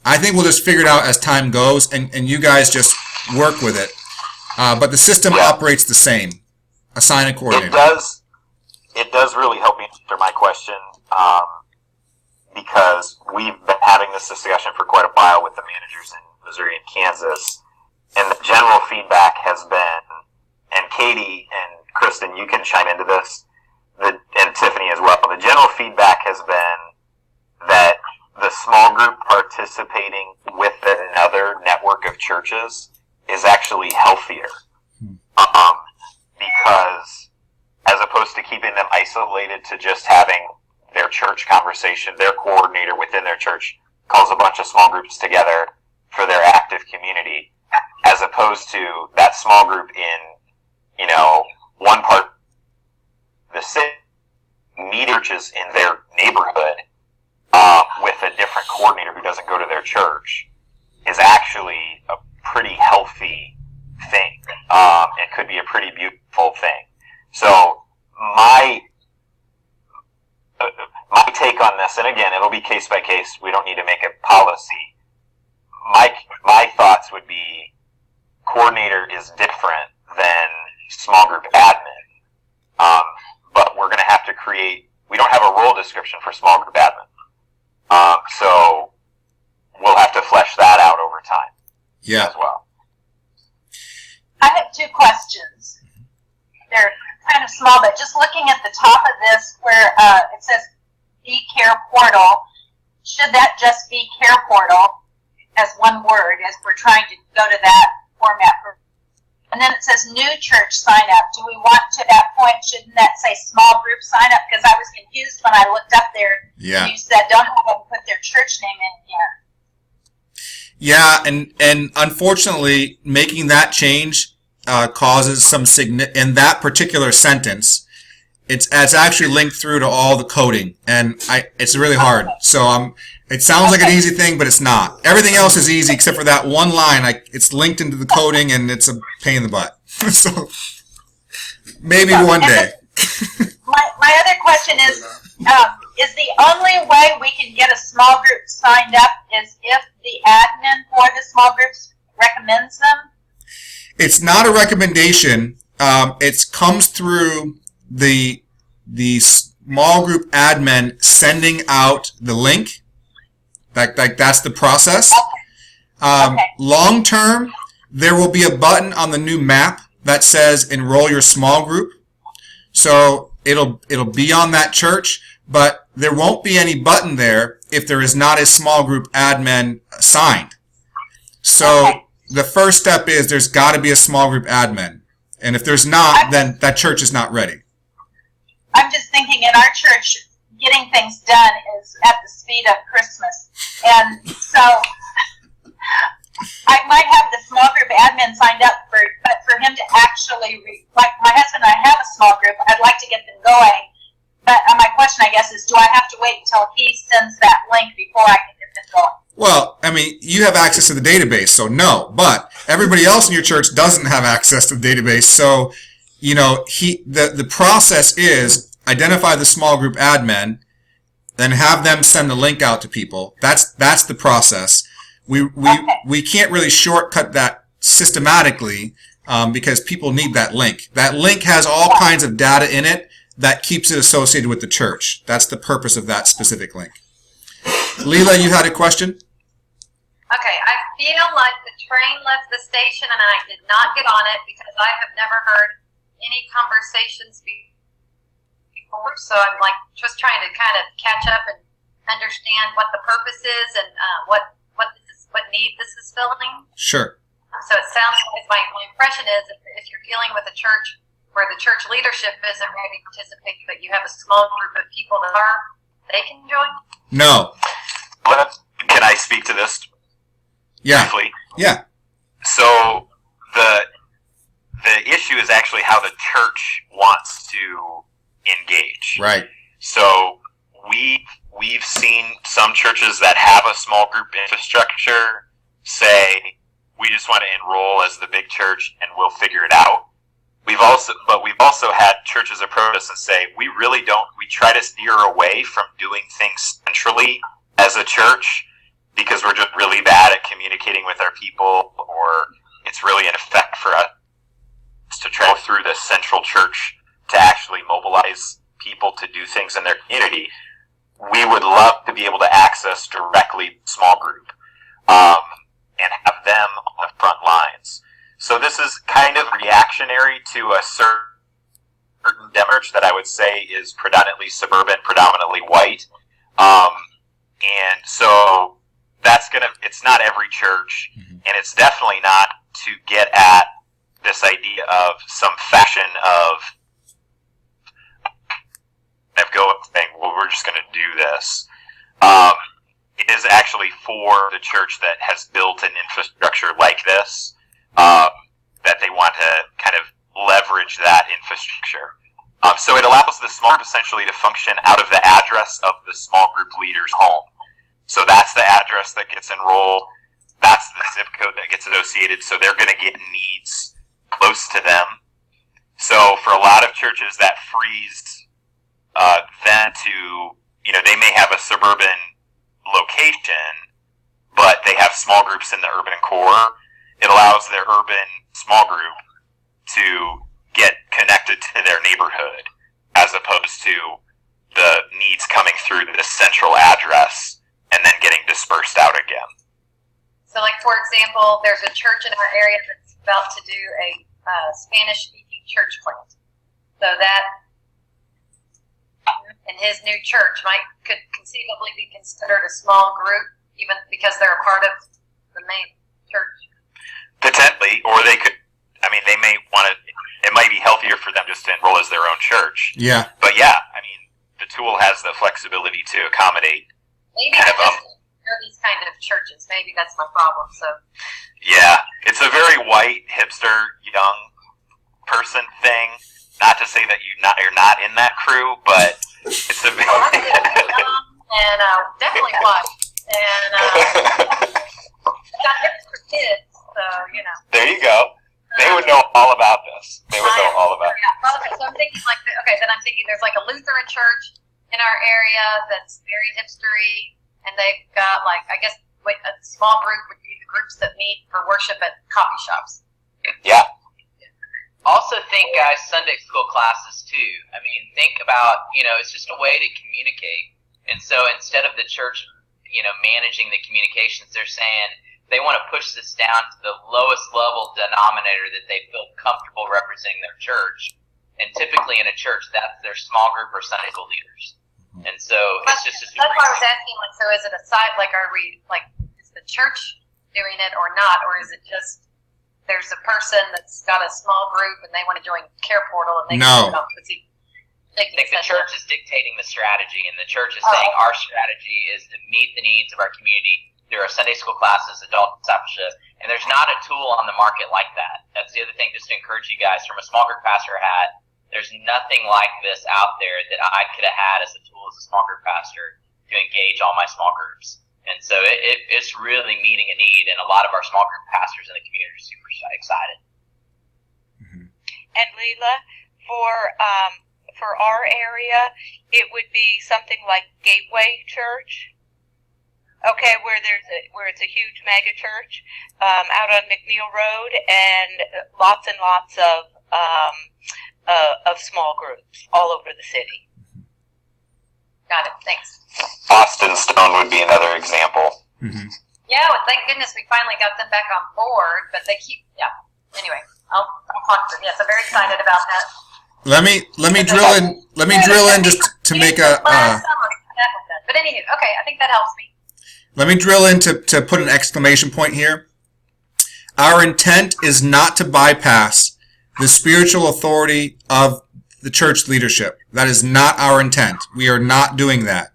I think we'll just figure it out as time goes, and you guys just work with it. But the system operates the same. Assign a coordinator. It does really help me answer my question, because we've been having this discussion for quite a while with the managers in Missouri and Kansas, and the general feedback has been, and Katie and Kristen, you can chime into this, and Tiffany as well, the general feedback has been that the small group participating with another network of churches is actually healthier. Because as opposed to keeping them isolated to just having their church conversation, their coordinator within their church calls a bunch of small groups together for their active community, as opposed to that small group in, one part of the city, meet churches in their neighborhood, with a different coordinator who doesn't go to their church, is actually a pretty healthy thing. It could be a pretty beautiful thing. So my take on this, and again, it'll be case by case. We don't need to make a policy. My thoughts would be coordinator is different than small group admin. But we're going to have to we don't have a role description for small group admin. So we'll have to flesh that out over time. Yeah. As well. I have two questions. They're kind of small, but just looking at the top of this where it says eCare Portal, should that just be Care Portal as one word as we're trying to go to that format? And then it says new church sign up. Do we want to that point, shouldn't that say small group sign up? Because I was confused when I looked up there. Yeah. You said don't have them put their church name in here. Yeah, and unfortunately, making that change causes some in that particular sentence. It's actually linked through to all the coding, and it's really hard. So it sounds like an easy thing, but it's not. Everything else is easy except for that one line. It's linked into the coding, and it's a pain in the butt. So maybe one day. My other question is the only way we can get a small group signed up is if the admin for the small groups recommends them? It's not a recommendation. It comes through the small group admin sending out the link. Like that's the process. Okay. Long term, there will be a button on the new map that says enroll your small group. So it'll be on that church, but there won't be any button there if there is not a small group admin assigned. So the first step is there's got to be a small group admin. And if there's not, then that church is not ready. I'm just thinking in our church, getting things done is at the speed of Christmas. And so I might have the small group admin signed up, but for him to actually, like my husband and I have a small group, I'd like to get them going. But my question, I guess, is do I have to wait until he sends that link before I can get them going? Well, I mean, you have access to the database, so no. But everybody else in your church doesn't have access to the database. So, you know, the process is identify the small group admin, then have them send the link out to people. That's the process. We can't really shortcut that systematically because people need that link. That link has all kinds of data in it that keeps it associated with the church. That's the purpose of that specific link. Leela, you had a question? Okay, I feel like the train left the station and I did not get on it because I have never heard any conversations before. So I'm like just trying to kind of catch up and understand what the purpose is and what need this is filling. Sure. So it sounds like my impression is if you're dealing with a church where the church leadership isn't ready to participate, but you have a small group of people that are, they can join? No. Can I speak to this? Yeah. Briefly? Yeah. So the issue is actually how the church wants to engage. Right. So we've seen some churches that have a small group infrastructure say, we just want to enroll as the big church and we'll figure it out. We've also had churches approach us and say, we try to steer away from doing things centrally as a church because we're just really bad at communicating with our people, or it's really an effect for us to travel through the central church to actually mobilize people to do things in their community. We would love to be able to access directly small group and have them on the front lines. So this is kind of reactionary to a certain demographic that I would say is predominantly suburban, predominantly white. And so it's not every church, and it's definitely not to get at this idea of some fashion of saying, well, we're just going to do this. It is actually for the church that has built an infrastructure like this, that they want to kind of leverage that infrastructure. So it allows the small group essentially to function out of the address of the small group leader's home. So that's the address that gets enrolled. That's the zip code that gets associated. So they're going to get needs close to them. So for a lot of churches, that frees them to, they may have a suburban location, but they have small groups in the urban core. It allows their urban small group to get connected to their neighborhood as opposed to the needs coming through the central address and then getting dispersed out again. So, like, for example, there's a church in our area that's about to do a Spanish-speaking church plant. So that in his new church could conceivably be considered a small group, even because they're a part of the main church. Potentially, or they may want to, it might be healthier for them just to enroll as their own church. Yeah. But yeah, the tool has the flexibility to accommodate. Maybe I just know these kind of churches. Maybe that's my problem. So. Yeah, it's a very white, hipster, young person thing. Not to say that you're not in that crew, but it's a very and definitely white, and got hipster kids. So There you go. They would know all about this. They would know all about it. Yeah. Okay, so I'm thinking then I'm thinking there's like a Lutheran church in our area that's very hipstery, and they've got a small group would be the groups that meet for worship at coffee shops. Yeah. Also think, guys, Sunday school classes too. Think about, it's just a way to communicate. And so instead of the church, managing the communications, they're saying they want to push this down to the lowest level denominator that they feel comfortable representing their church. And typically in a church, that's their small group or Sunday school leaders. And so it's just a super that's why I was asking, so is it a side, are we, is the church doing it or not? Or is it just there's a person that's got a small group and they want to join Care Portal and they No. can I think the church is dictating the strategy, and the church is saying our strategy is to meet the needs of our community. There are Sunday school classes, adult discipleship, and there's not a tool on the market like that. That's the other thing, just to encourage you guys from a small group pastor hat. There's nothing like this out there that I could have had as a tool as a small group pastor to engage all my small groups. And so it's really meeting a need, and a lot of our small group pastors in the community are super excited. Mm-hmm. And Leela, for our area, it would be something like Gateway Church. Okay, where it's a huge mega church out on McNeil Road, and lots of small groups all over the city. Got it. Thanks. Austin Stone would be another example. Mm-hmm. Yeah, well, thank goodness we finally got them back on board, but they keep, yeah. Anyway, I'll talk to them. Yes, I'm very excited about that. Let me drill in just to make a. But anywho, okay, I think that helps me. Let me drill in to put an exclamation point here. Our intent is not to bypass the spiritual authority of the church leadership. That is not our intent. We are not doing that.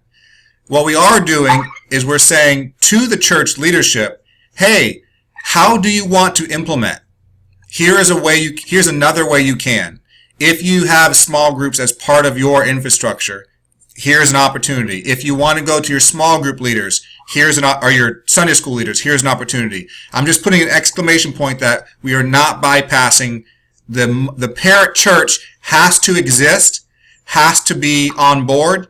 What we are doing is we're saying to the church leadership, hey, how do you want to implement? Here's another way you can. If you have small groups as part of your infrastructure, here's an opportunity. If you want to go to your small group leaders, or your Sunday school leaders, here's an opportunity. I'm just putting an exclamation point that we are not bypassing the parent church has to exist, has to be on board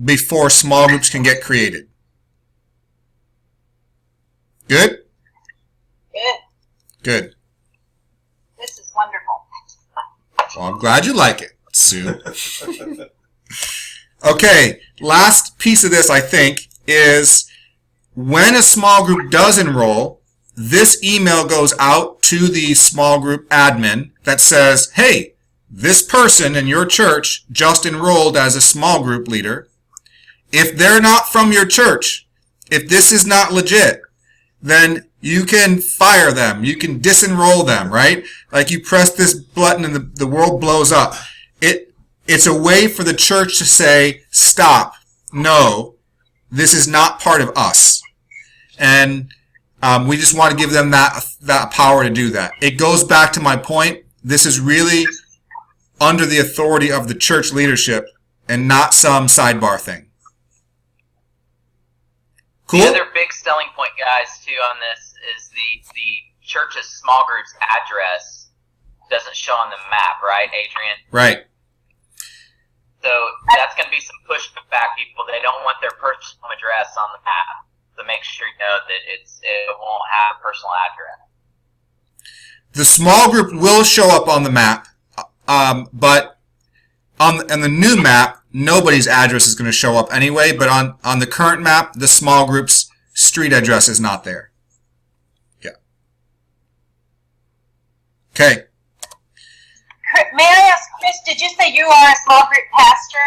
before small groups can get created. Good? Good. This is wonderful. Well, I'm glad you like it, Sue. Okay, last piece of this, I think, is when a small group does enroll, this email goes out to the small group admin that says, hey, this person in your church just enrolled as a small group leader. If they're not from your church, if this is not legit, then you can fire them. You can disenroll them, right? Like you press this button and the world blows up. It's a way for the church to say, stop, no, this is not part of us. And we just want to give them that power to do that. It goes back to my point. This is really under the authority of the church leadership and not some sidebar thing. Cool? The other big selling point, guys, too, on this is the church's small group's address doesn't show on the map, right, Adrian? Right. So that's going to be some pushback, people. They don't want their personal address on the map. So make sure you know that it won't have a personal address. The small group will show up on the map, but on the new map, nobody's address is going to show up anyway. But on the current map, the small group's street address is not there. Yeah. Okay. May I ask, Chris, did you say you are a small group pastor?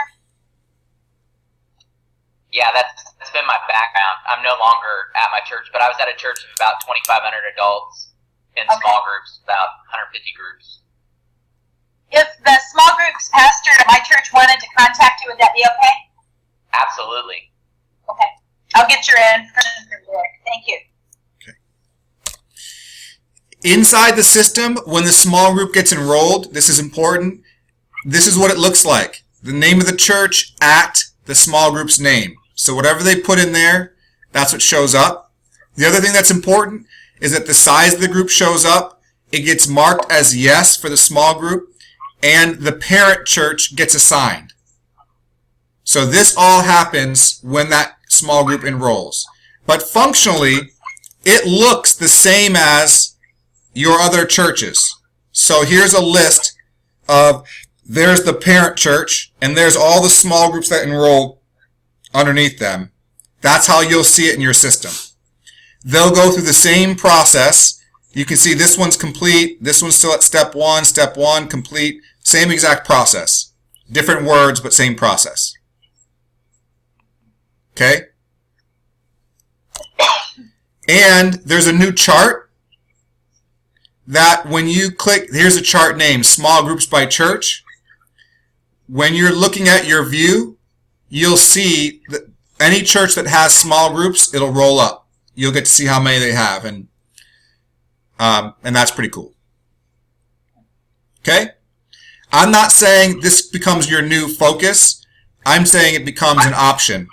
Yeah, that's been my background. I'm no longer at my church, but I was at a church of about 2,500 adults in small groups, about 150 groups. If the small group's pastor at my church wanted to contact you, would that be okay? Absolutely. Okay. I'll get your information from there. Thank you. Inside the system, when the small group gets enrolled, this is important. This is what it looks like. The name of the church at the small group's name. So whatever they put in there, that's what shows up. The other thing that's important is that the size of the group shows up. It gets marked as yes for the small group, and the parent church gets assigned. So this all happens when that small group enrolls. But functionally, it looks the same as your other churches. So here's a list of, there's the parent church, and there's all the small groups that enroll underneath them. That's how you'll see it in your system. They'll go through the same process. You can see this one's complete, this one's still at step one, complete, same exact process. Different words, but same process. Okay? And there's a new chart that when you click, here's a chart name, Small Groups by Church. When you're looking at your view, you'll see that any church that has small groups, it'll roll up. You'll get to see how many they have, and that's pretty cool. Okay? I'm not saying this becomes your new focus. I'm saying it becomes an option.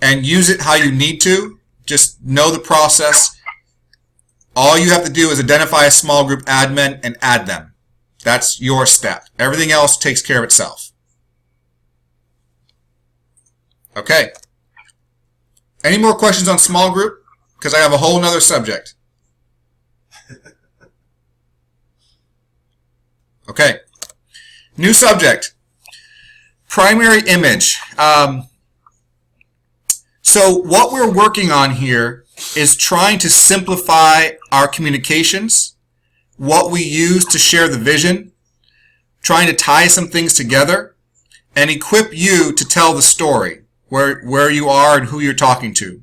And use it how you need to. Just know the process. All you have to do is identify a small group admin and add them. That's your step. Everything else takes care of itself. Okay. Any more questions on small group? Because I have a whole nother subject. Okay. New subject. Primary image. So what we're working on here is trying to simplify our communications, what we use to share the vision, trying to tie some things together, and equip you to tell the story, where you are and who you're talking to.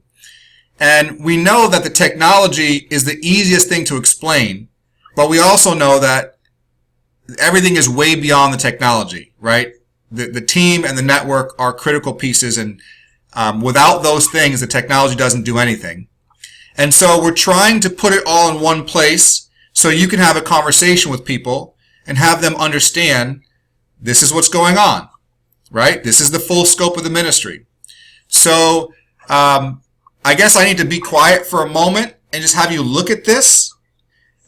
And we know that the technology is the easiest thing to explain, but we also know that everything is way beyond the technology, right? The team and the network are critical pieces, and without those things, the technology doesn't do anything. And so we're trying to put it all in one place so you can have a conversation with people and have them understand this is what's going on, right? This is the full scope of the ministry. So I guess I need to be quiet for a moment and just have you look at this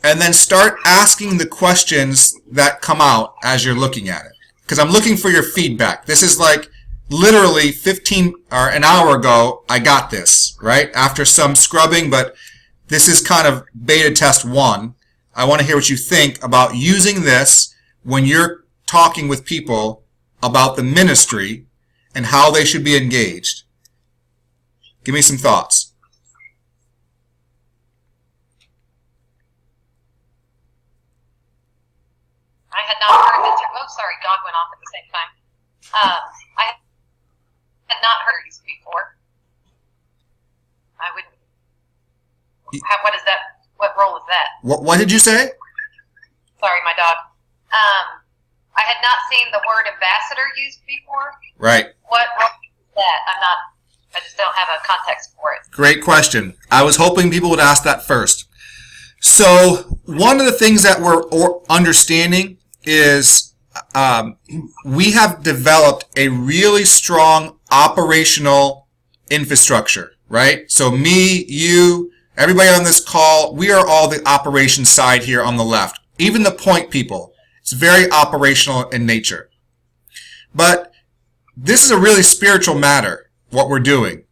and then start asking the questions that come out as you're looking at it. Because I'm looking for your feedback. This is like literally 15 or an hour ago, I got this, right? After some scrubbing, but this is kind of beta test 1. I want to hear what you think about using this when you're talking with people about the ministry and how they should be engaged. Give me some thoughts. I had not heard the term. Oh, sorry, dog went off at the same time. I had not heard these before. I wouldn't. What is that? What role is that? What did you say? Sorry, my dog. I had not seen the word ambassador used before. Right. What role is that? I just don't have a context for it. Great question. I was hoping people would ask that first. So one of the things that we're understanding is we have developed a really strong operational infrastructure, right? So me, you, everybody on this call, we are all the operations side here on the left. Even the point people. It's very operational in nature. But this is a really spiritual matter, what we're doing.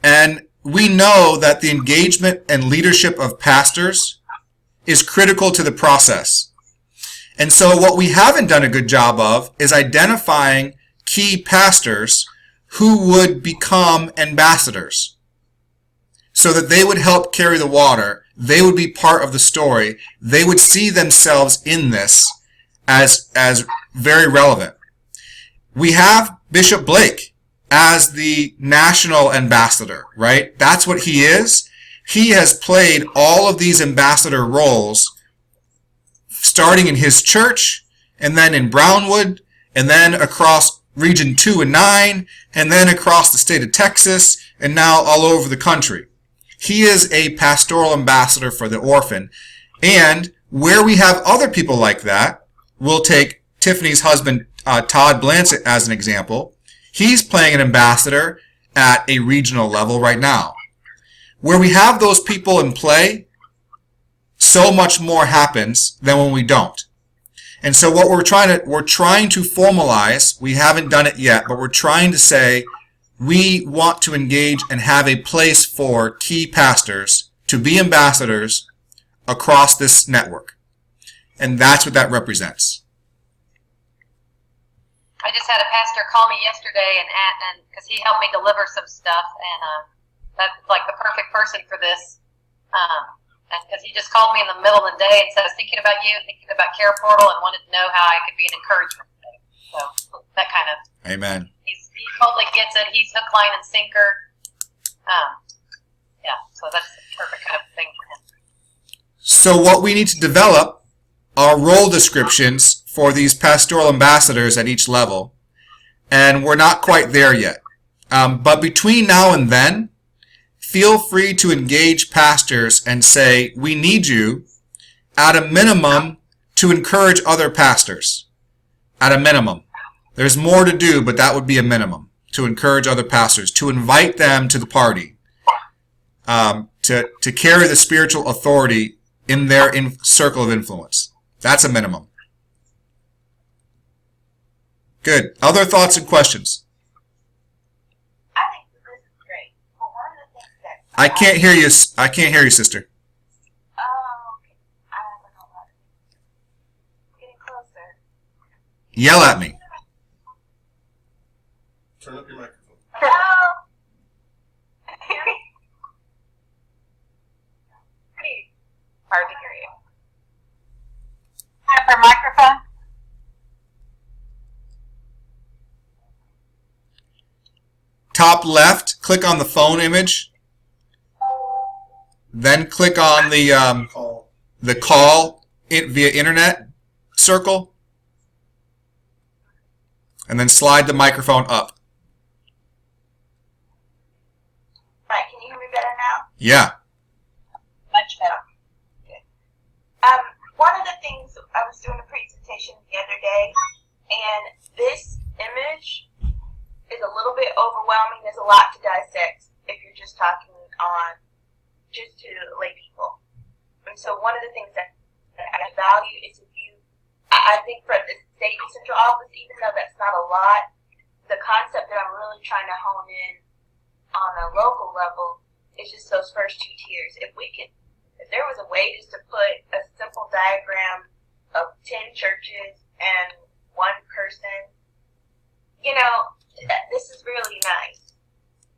And we know that the engagement and leadership of pastors is critical to the process. And so what we haven't done a good job of is identifying key pastors who would become ambassadors so that they would help carry the water. They would be part of the story. They would see themselves in this as very relevant. We have Bishop Blake as the national ambassador, right? That's what he is. He has played all of these ambassador roles starting in his church, and then in Brownwood, and then across Region 2 and 9, and then across the state of Texas, and now all over the country. He is a pastoral ambassador for the orphan. And where we have other people like that, we'll take Tiffany's husband, Todd Blancett, as an example. He's playing an ambassador at a regional level right now. Where we have those people in play, so much more happens than when we don't. And so what we're trying to formalize, we haven't done it yet, but we're trying to say we want to engage and have a place for key pastors to be ambassadors across this network. And that's what that represents. I just had a pastor call me yesterday and because he helped me deliver some stuff, and that's like the perfect person for this. And because he just called me in the middle of the day and said, I was thinking about you and thinking about Care Portal and wanted to know how I could be an encouragement. So that kind of. Amen. He totally gets it. He's hook, line, and sinker. Yeah, so that's the perfect kind of thing for him. So what we need to develop are role descriptions for these pastoral ambassadors at each level. And we're not quite there yet. But between now and then, feel free to engage pastors and say, we need you at a minimum to encourage other pastors. At a minimum. There's more to do, but that would be a minimum. to encourage other pastors, to invite them to the party, to carry the spiritual authority in their circle of influence. That's a minimum. Good. Other thoughts and questions? I think this is great. But one of the things that I can't hear you. I can't hear you, sister. Oh, okay. I don't know about it. Getting closer. Yell at me. Turn up your microphone. Hello. Hard to hear you. Have her microphone. Top left, click on the phone image. Then click on the call via internet circle. And then slide the microphone up. Right, can you hear me better now? Yeah. Much better. One of the things, I was doing a presentation the other day, and this image is a little bit overwhelming. There's a lot to dissect if you're just talking on just to lay people. And so one of the things that I value is if you, I think for the state and central office, even though that's not a lot, the concept that I'm really trying to hone in on a local level is just those first two tiers. If there was a way just to put a simple diagram of 10 churches and one person, this is really nice.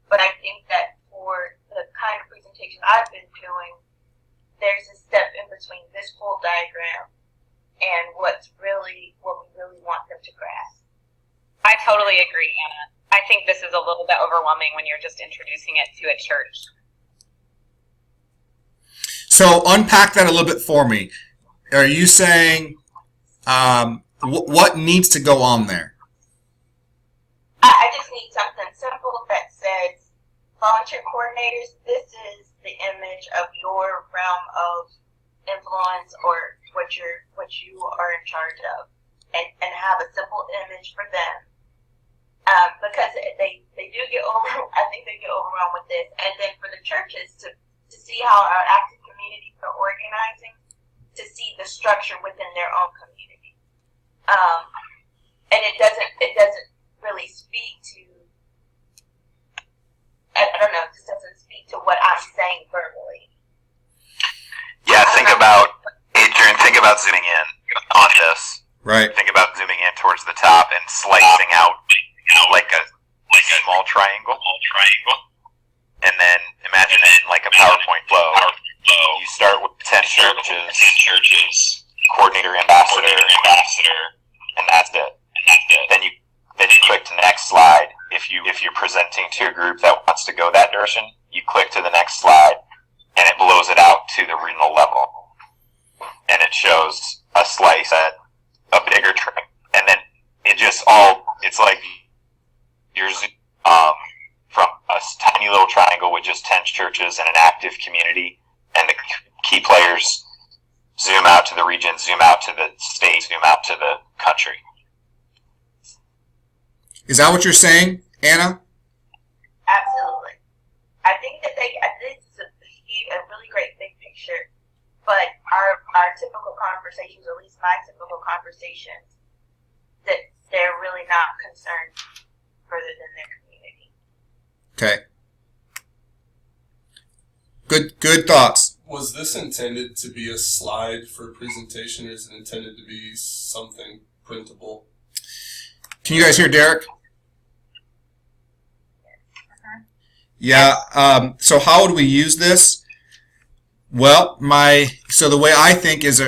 But I think that for the kind of presentation I've been doing, there's a step in between this full diagram and what we really want them to grasp. I totally agree, Anna. I think this is a little bit overwhelming when you're just introducing it to a church. So unpack that a little bit for me. Are you saying what needs to go on there? I just need something simple that says, volunteer coordinators, this is the image of your realm of influence or what you are in charge of, and have a simple image for them. Because they do get I think they get overwhelmed with this. And then for the churches to see how our active communities are organizing, to see the structure within their own community. And it doesn't really speak to, I don't know, it just doesn't speak to what I'm saying verbally. Yeah, think about, Adrian, think about zooming in on this. Right. Think about zooming in towards the top and slicing out like a small triangle. And then imagine it like a PowerPoint flow. You start with 10 churches, coordinator, ambassador, and that's it. Then you click to next slide. If you're presenting to a group that wants to go that direction, you click to the next slide, and it blows it out to the regional level, and it shows a slice at a bigger track, and then it's like you're from a tiny little triangle with just 10 churches and an active community, and the key players zoom out to the region, zoom out to the state, zoom out to the country. Is that what you're saying, Anna? Absolutely. I think that this is a really great big picture, but our typical conversations, or at least my typical conversations, that they're really not concerned further than their community. Okay. Good thoughts. Was this intended to be a slide for a presentation, or is it intended to be something printable? Can you guys hear Derek? Yeah. So how would we use this? Well, the way I think is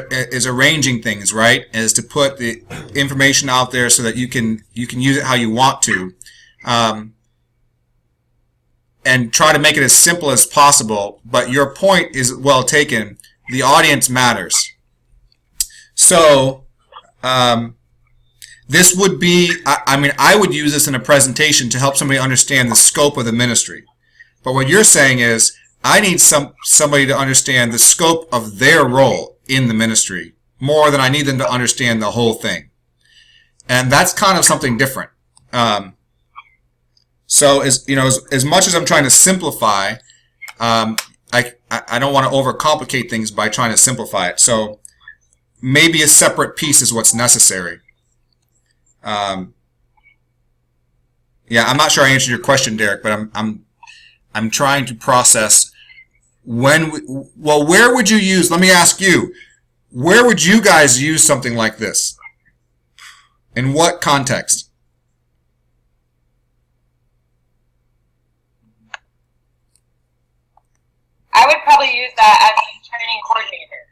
arranging things, right, is to put the information out there so that you can use it how you want to, and try to make it as simple as possible. But your point is well taken. The audience matters. So this would be, I would use this in a presentation to help somebody understand the scope of the ministry. But what you're saying is, I need somebody to understand the scope of their role in the ministry more than I need them to understand the whole thing. And that's kind of something different. So as much as I'm trying to simplify, I don't want to overcomplicate things by trying to simplify it. So maybe a separate piece is what's necessary. Yeah, I'm not sure I answered your question, Derek, but I'm trying to process where would you use? Let me ask you, where would you guys use something like this? In what context? I would probably use that as a training coordinator.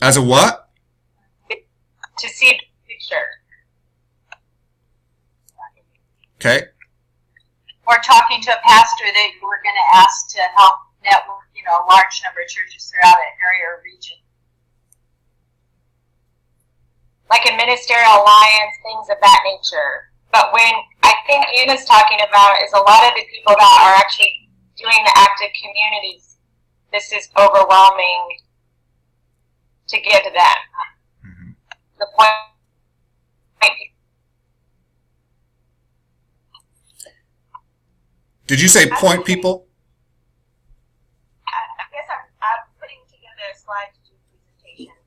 As a what? To see the picture. Okay. Or talking to a pastor that you were going to ask to help network, a large number of churches throughout an area or region. Like a ministerial alliance, things of that nature. But when I think Anna's talking about is a lot of the people that are actually doing the active communities, this is overwhelming to give to them. Mm-hmm. The point. Did you say point people? I guess I'm putting together a slide to do a presentation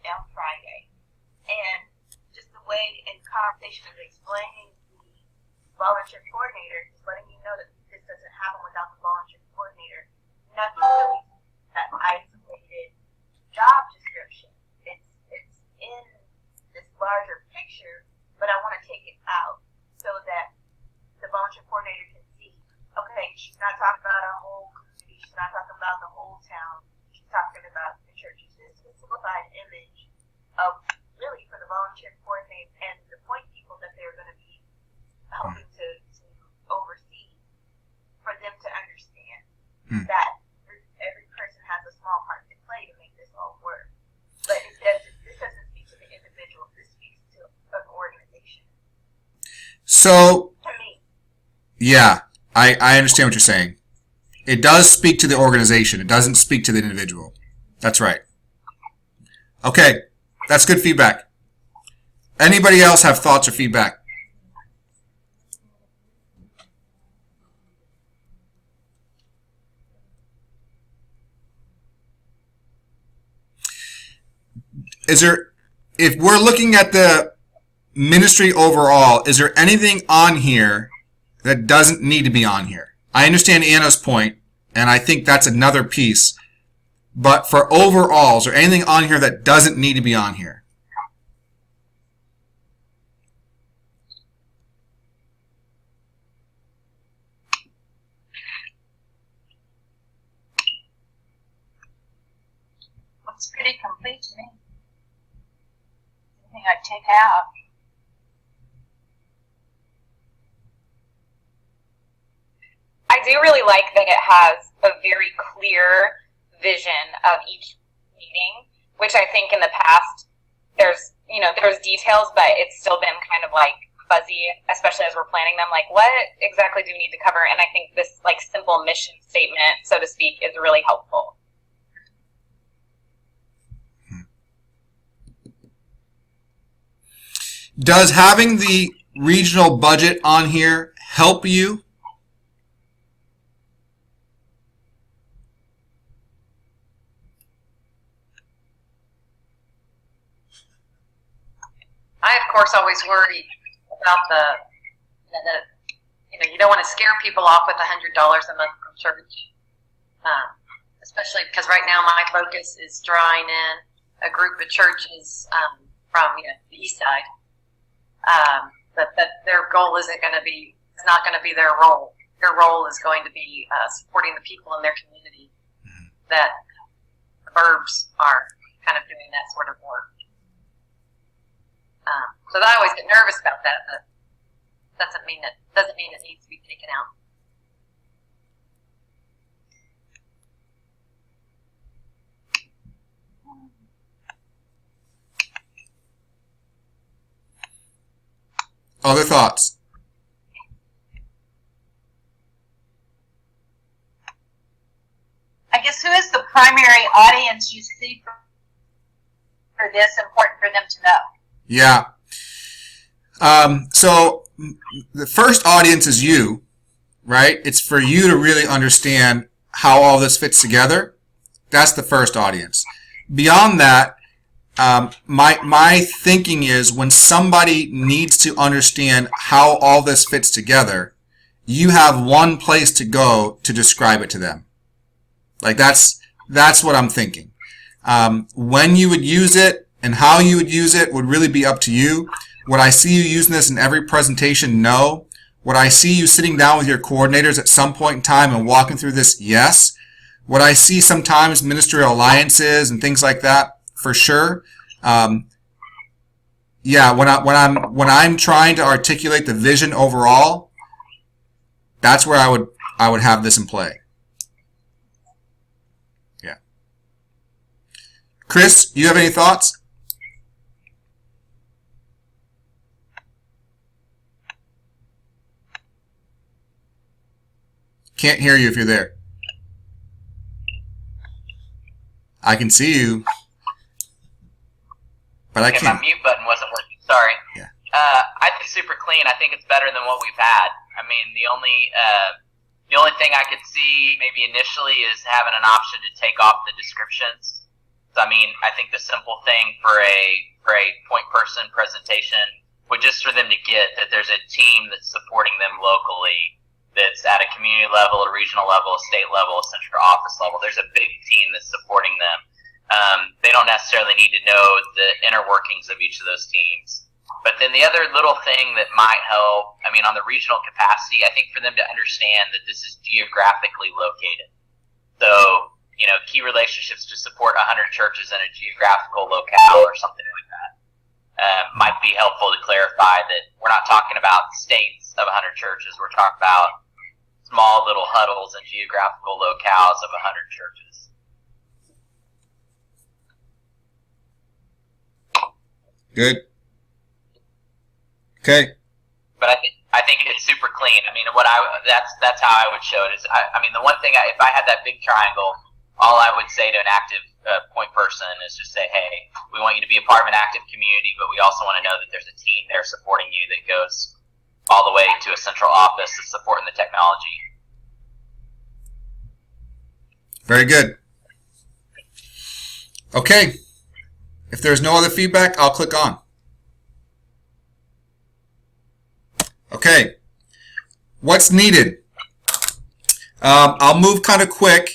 on Friday. And just the way in conversation of explaining the volunteer coordinator is letting you know that this doesn't happen without the volunteer coordinator. Nothing really that isolated job description. It's in this larger picture, but I want to take it out so that the volunteer coordinator can see, okay, she's not talking about our whole community, she's not talking about the whole town, she's talking about the churches. This is a simplified image of really for the volunteer coordinator and the point people that they're going to be helping to oversee, for them to understand that every person has a small part to play to make this all work. But this doesn't speak to the individual, this speaks to an organization. So, To me. yeah, I understand what you're saying. It does speak to the organization. It doesn't speak to the individual. That's right. Okay, that's good feedback. Anybody else have thoughts or feedback? If we're looking at the ministry overall, is there anything on here that doesn't need to be on here? I understand Anna's point, and I think that's another piece. But for overall, is there anything on here that doesn't need to be on here? Looks pretty complete to me. Anything I'd take out. I do really like that it has a very clear vision of each meeting, which I think in the past there's details, but it's still been kind of like fuzzy, especially as we're planning them. Like, what exactly do we need to cover? And I think this like simple mission statement, so to speak, is really helpful. Does having the regional budget on here help you? I, of course, always worry about you don't want to scare people off with $100 a month from church, especially because right now my focus is drawing in a group of churches from the east side. But their goal it's not going to be their role. Their role is going to be supporting the people in their community that the burbs are kind of doing that sort of work. So I always get nervous about that, but doesn't mean it needs to be taken out. Other thoughts? I guess who is the primary audience you see for this important for them to know? Yeah. So the first audience is you, right? It's for you to really understand how all this fits together. That's the first audience. Beyond that, my thinking is when somebody needs to understand how all this fits together, you have one place to go to describe it to them. Like that's what I'm thinking. When you would use it and how you would use it would really be up to you. Would I see you using this in every presentation? No. Would I see you sitting down with your coordinators at some point in time and walking through this? Yes. Would I see sometimes ministerial alliances and things like that? For sure. Yeah, when I'm trying to articulate the vision overall, that's where I would have this in play. Yeah. Chris, you have any thoughts? Can't hear you if you're there. I can see you, but I can't. My mute button wasn't working. Sorry. Yeah. I think super clean. I think it's better than what we've had. I mean, the only thing I could see maybe initially is having an option to take off the descriptions. So, I mean, I think the simple thing for a point person presentation would just for them to get that there's a team that's supporting them locally. That's at a community level, a regional level, a state level, a central office level. There's a big team that's supporting them. They don't necessarily need to know the inner workings of each of those teams. But then the other little thing that might help, I mean, on the regional capacity, I think for them to understand that this is geographically located. So, you know, key relationships to support 100 churches in a geographical locale or something like that might be helpful to clarify that we're not talking about states of 100 churches. We're talking about small little huddles and geographical locales of 100 churches. Good. Okay. But I think it's super clean. I mean, that's how I would show it. Is I mean, the one thing if I had that big triangle, all I would say to an active point person is just say, hey, we want you to be a part of an active community, but we also want to know that there's a team there supporting you that goes all the way to a central office that's supporting the technology. Very good. Okay. If there's no other feedback, I'll click on. Okay. What's needed? I'll move kind of quick,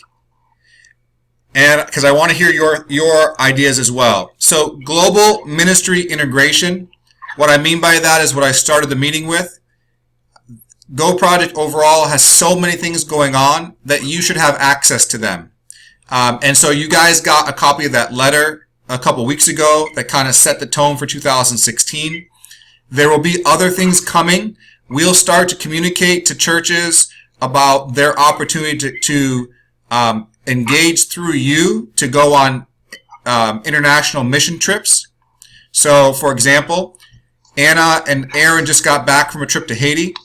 and because I want to hear your ideas as well. So, global ministry integration. What I mean by that is what I started the meeting with. Go Project overall has so many things going on that you should have access to them. And so you guys got a copy of that letter a couple weeks ago that kind of set the tone for 2016. There will be other things coming. We'll start to communicate to churches about their opportunity to engage through you to go on international mission trips. So, for example, Anna and Aaron just got back from a trip to Haiti.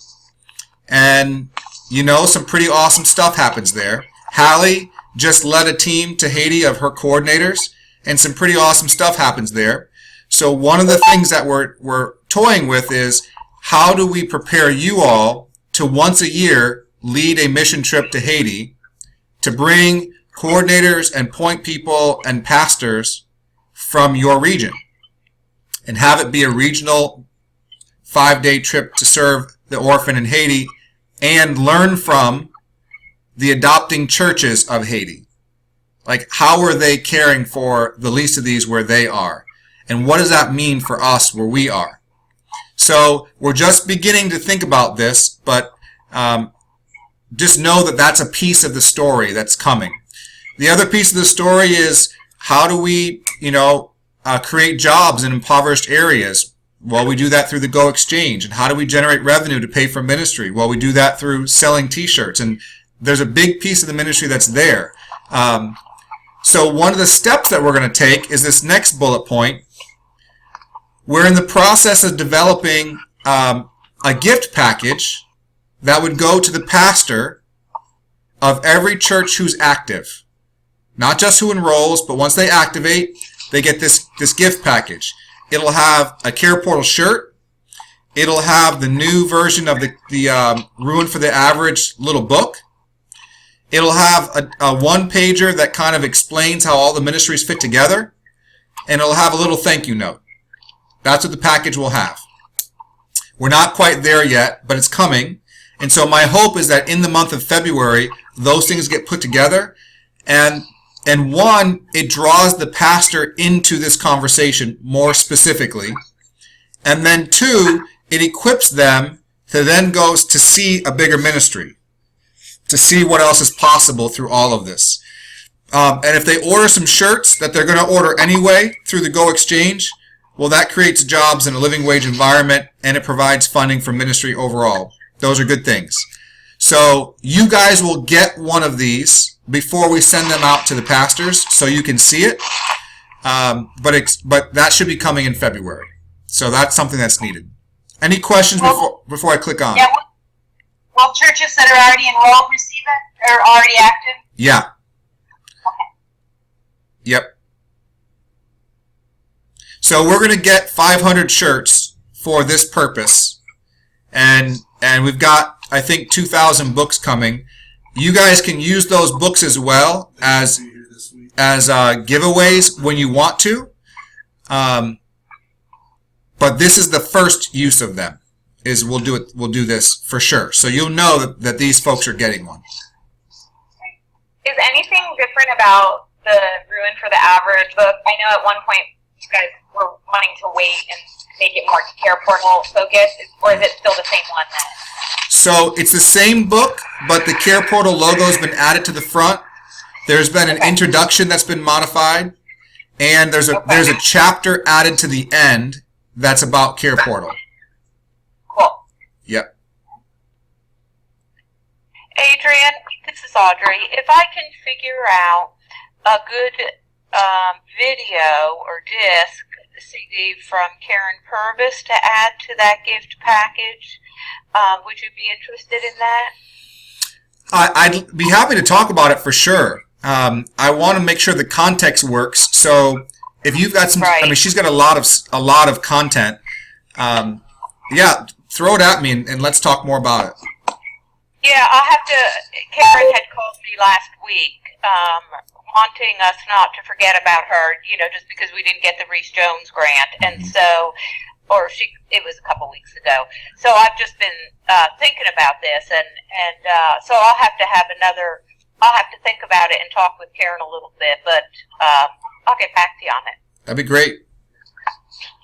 And, you know, some pretty awesome stuff happens there. Hallie just led a team to Haiti of her coordinators, and some pretty awesome stuff happens there. So one of the things that we're toying with is how do we prepare you all to once a year lead a mission trip to Haiti to bring coordinators and point people and pastors from your region and have it be a regional 5-day trip to serve the orphan in Haiti and learn from the adopting churches of Haiti. Like, how are they caring for the least of these where they are? And what does that mean for us where we are? So we're just beginning to think about this, but just know that that's a piece of the story that's coming. The other piece of the story is how do we, create jobs in impoverished areas? Well, we do that through the Go Exchange. And how do we generate revenue to pay for ministry? Well, we do that through selling T-shirts. And there's a big piece of the ministry that's there. So one of the steps that we're going to take is this next bullet point. We're in the process of developing a gift package that would go to the pastor of every church who's active. Not just who enrolls, but once they activate, they get this gift package. It'll have a Care Portal shirt. It'll have the new version of the Ruin for the Average little book. It'll have a one-pager that kind of explains how all the ministries fit together. And it'll have a little thank you note. That's what the package will have. We're not quite there yet, but it's coming. And so my hope is that in the month of February, those things get put together. And one, it draws the pastor into this conversation more specifically. And then two, it equips them to then go to see a bigger ministry, to see what else is possible through all of this. And if they order some shirts that they're going to order anyway through the Go Exchange, well, that creates jobs in a living wage environment, and it provides funding for ministry overall. Those are good things. So you guys will get one of these before we send them out to the pastors so you can see it. But that should be coming in February. So that's something that's needed. Any questions before I click on? Yeah. Will churches that are already enrolled receive it or already active? Yeah. Okay. Yep. So we're going to get 500 shirts for this purpose. And we've got, I think, 2,000 books coming. You guys can use those books as well as giveaways when you want to. But this is the first use of them. We'll do this for sure. So you'll know that these folks are getting one. Is anything different about the Ruin for the Average book? I know at one point you guys were wanting to wait and make it more Care Portal focused, or is it still the same one then? So it's the same book, but the Care Portal logo has been added to the front. There's been an introduction that's been modified, and there's a chapter added to the end that's about Care Portal. Cool. Yep. Adrian, this is Audrey. If I can figure out a good video or disc CD from Karen Purvis to add to that gift package, would you be interested in that? I'd be happy to talk about it for sure. I want to make sure the context works. So if you've got some, right. I mean, she's got a lot of content. Yeah, throw it at me and let's talk more about it. Yeah, I'll have to. Karen had called me last week, wanting us not to forget about her. You know, just because we didn't get the Reese Jones grant, and so, it was a couple weeks ago. So I've just been thinking about this, and so I'll have to think about it and talk with Karen a little bit, but I'll get back to you on it. That'd be great.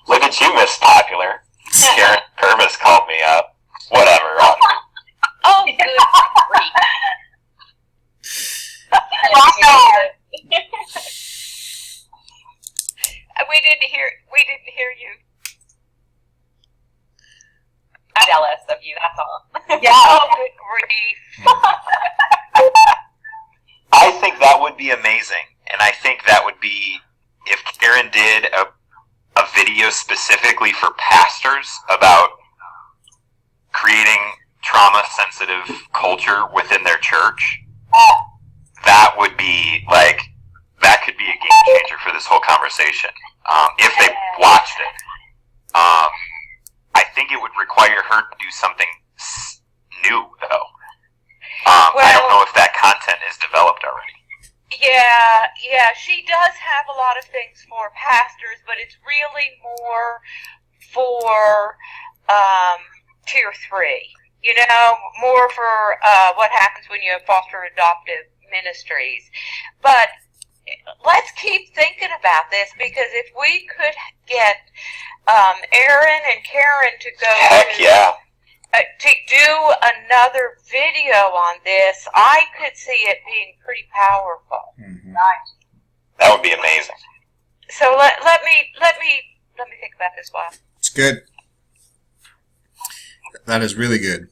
Look at you, Miss Popular. Karen Purvis called me up. Whatever. Oh, good grief. We didn't hear you. I'm jealous of you, that's all. Yeah. Oh, good grief. I think that would be amazing. And I think that would be, if Karen did a video specifically for pastors about creating trauma-sensitive culture within their church, that would be that could be a game changer for this whole conversation. If they watched it. I think it would require her to do something new, though. I don't know if that content is developed already. Yeah, she does have a lot of things for pastors, but it's really more for Tier 3. You know, more for what happens when you have foster adoptive ministries. But let's keep thinking about this, because if we could get Aaron and Karen to go to do another video on this, I could see it being pretty powerful. Mm-hmm. That would be amazing. So let me think about this one. It's good. That is really good.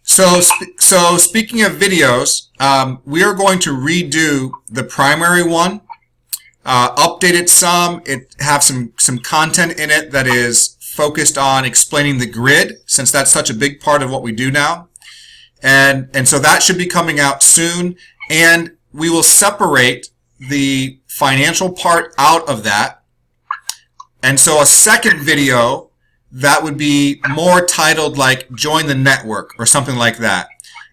So speaking of videos, we are going to redo the primary one, update it some. It have some content in it that is focused on explaining the grid, since that's such a big part of what we do now. And so that should be coming out soon. And we will separate the financial part out of that. And so a second video that would be more titled like Join the Network or something like that.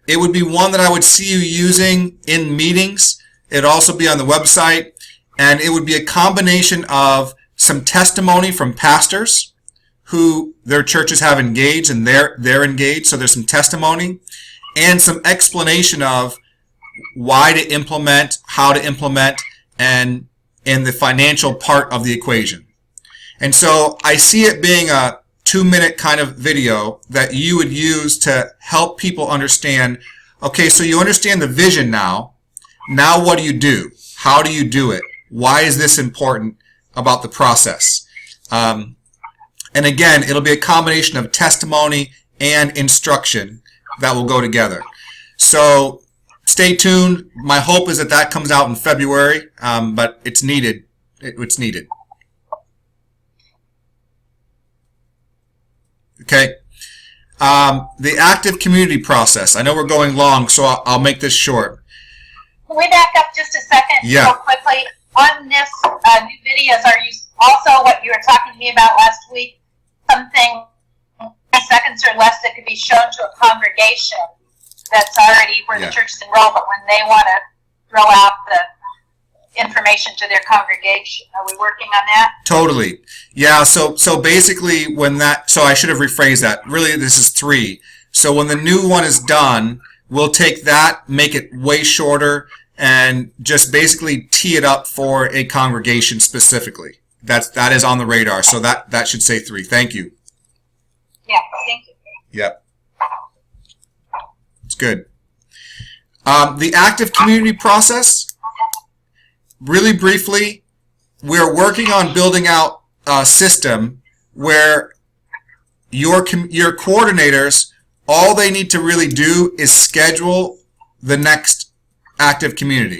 It would be one that I would see you using in meetings. It'd also be on the website, and it would be a combination of some testimony from pastors who their churches have engaged and they're engaged, so there's some testimony, and some explanation of why to implement, how to implement, and the financial part of the equation. And so I see it being a 2-minute kind of video that you would use to help people understand, okay, so you understand the vision now. Now what do you do? How do you do it? Why is this important about the process? And again, it'll be a combination of testimony and instruction that will go together. So stay tuned. My hope is that that comes out in February, but it's needed. It's needed. Okay. The active community process. I know we're going long, so I'll make this short. Can we back up just a second real quickly? On this new videos, are you also what you were talking to me about last week, something 10 seconds or less that could be shown to a congregation that's already where the church is enrolled, but when they want to throw out the information to their congregation? Are we working on that? Totally. Yeah, so basically so I should have rephrased that. Really, this is 3. So when the new one is done, we'll take that, make it way shorter, and just basically tee it up for a congregation specifically. That is on the radar. So that should say 3. Thank you. Yeah, thank you. Yep. It's good. The active community process, really briefly, we're working on building out a system where your coordinators, all they need to really do is schedule the next active community.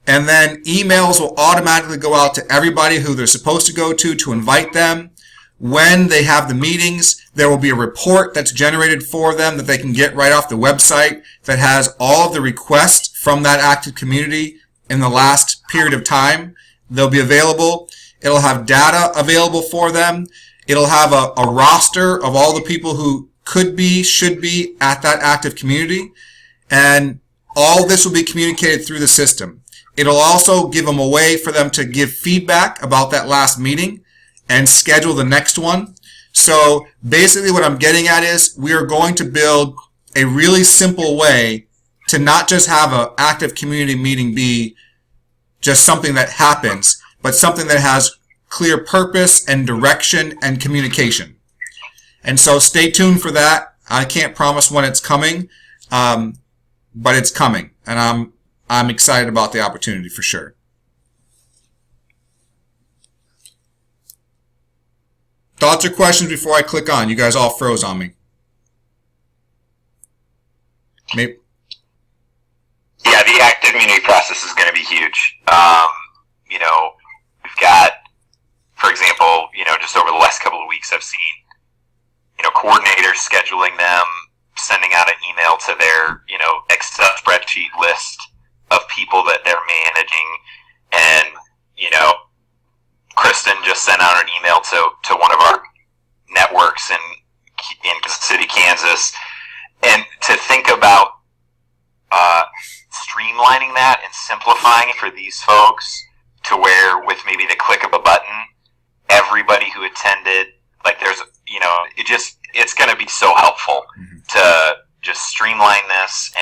And then emails will automatically go out to everybody who they're supposed to go to invite them. When they have the meetings, there will be a report that's generated for them that they can get right off the website that has all of the requests from that active community in the last period of time. They'll be available. It'll have data available for them. It'll have a roster of all the people who could be, should be at that active community. And all this will be communicated through the system. It'll also give them a way for them to give feedback about that last meeting and schedule the next one. So basically what I'm getting at is we are going to build a really simple way to not just have an active community meeting be just something that happens, but something that has clear purpose and direction and communication. And so stay tuned for that. I can't promise when it's coming, but it's coming, and I'm excited about the opportunity for sure. Thoughts or questions before I click on? You guys all froze on me. Maybe. Yeah, the active community process is going to be huge. We've got, for example, just over the last couple of weeks, I've seen, coordinators scheduling them, sending out an email to their, Excel spreadsheet list of people that they're managing. And, Kristen just sent out an email to one of our networks in City, Kansas. And to think about streamlining that and simplifying it for these folks to where with maybe the click of a button, everybody who attended, it's going to be so helpful to just streamline this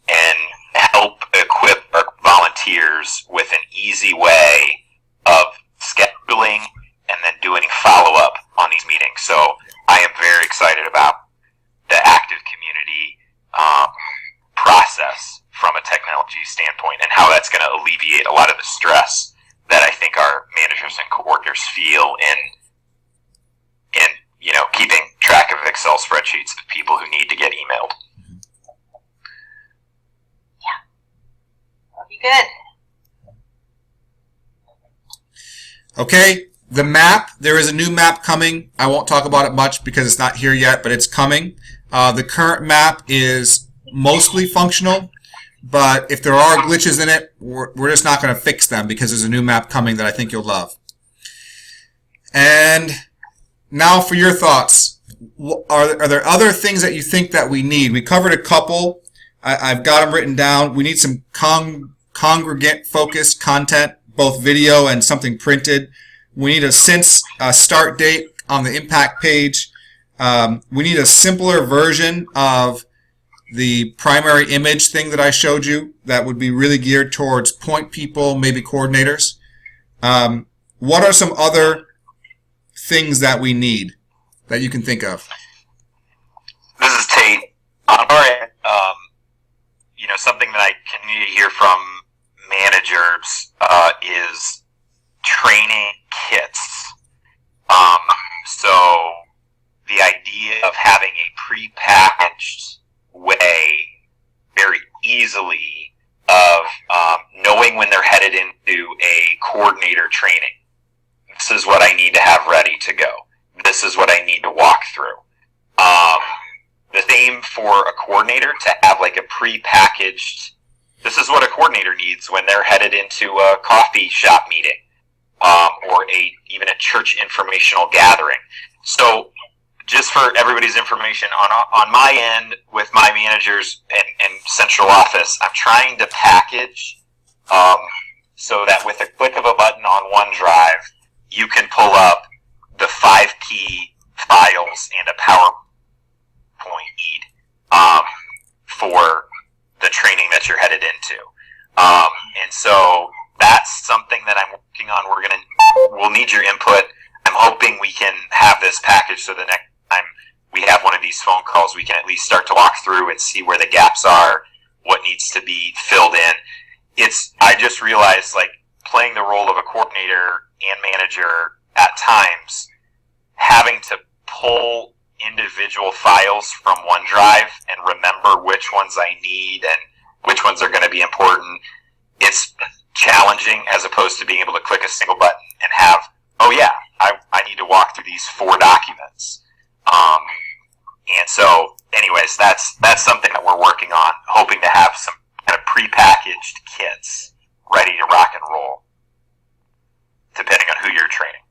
and help equip our volunteers with an easy way of scheduling and then doing follow-up on these meetings. So I am very excited about the active community process from a technology standpoint and how that's going to alleviate a lot of the stress that I think our managers and coordinators feel in keeping track of Excel spreadsheets of people who need to get emailed. Yeah. That'll be good. Okay, the map. There is a new map coming. I won't talk about it much because it's not here yet, but it's coming. The current map is mostly functional, but if there are glitches in it, we're just not going to fix them because there's a new map coming that I think you'll love. And now for your thoughts. Are there other things that you think that we need? We covered a couple. I've got them written down. We need some congregant-focused content, both video and something printed. We need a start date on the impact page. We need a simpler version of the primary image thing that I showed you that would be really geared towards point people, maybe coordinators. What are some other things that we need that you can think of? This is Tate. On our end, something that I continue to hear from managers is training kits. So the idea of having a pre-packaged way very easily of knowing when they're headed into a coordinator training. This is what I need to have ready to go. This is what I need to walk through. The same for a coordinator to have like a pre-packaged, this is what a coordinator needs when they're headed into a coffee shop meeting or even a church informational gathering. So just for everybody's information, on my end with my managers and central office, I'm trying to package so that with a click of a button on OneDrive, you can pull up the 5 key files and a PowerPoint need for the training that you're headed into. And so that's something that I'm working on. We'll need your input. I'm hoping we can have this package so the next time we have one of these phone calls, we can at least start to walk through and see where the gaps are, what needs to be filled in. I just realized, like, playing the role of a coordinator and manager at times, having to pull individual files from OneDrive and remember which ones I need and which ones are going to be important, it's challenging as opposed to being able to click a single button and have, oh yeah, I need to walk through these 4 documents. And so, anyways, that's something that we're working on, hoping to have some kind of prepackaged kits ready to rock and roll, depending on who you're training.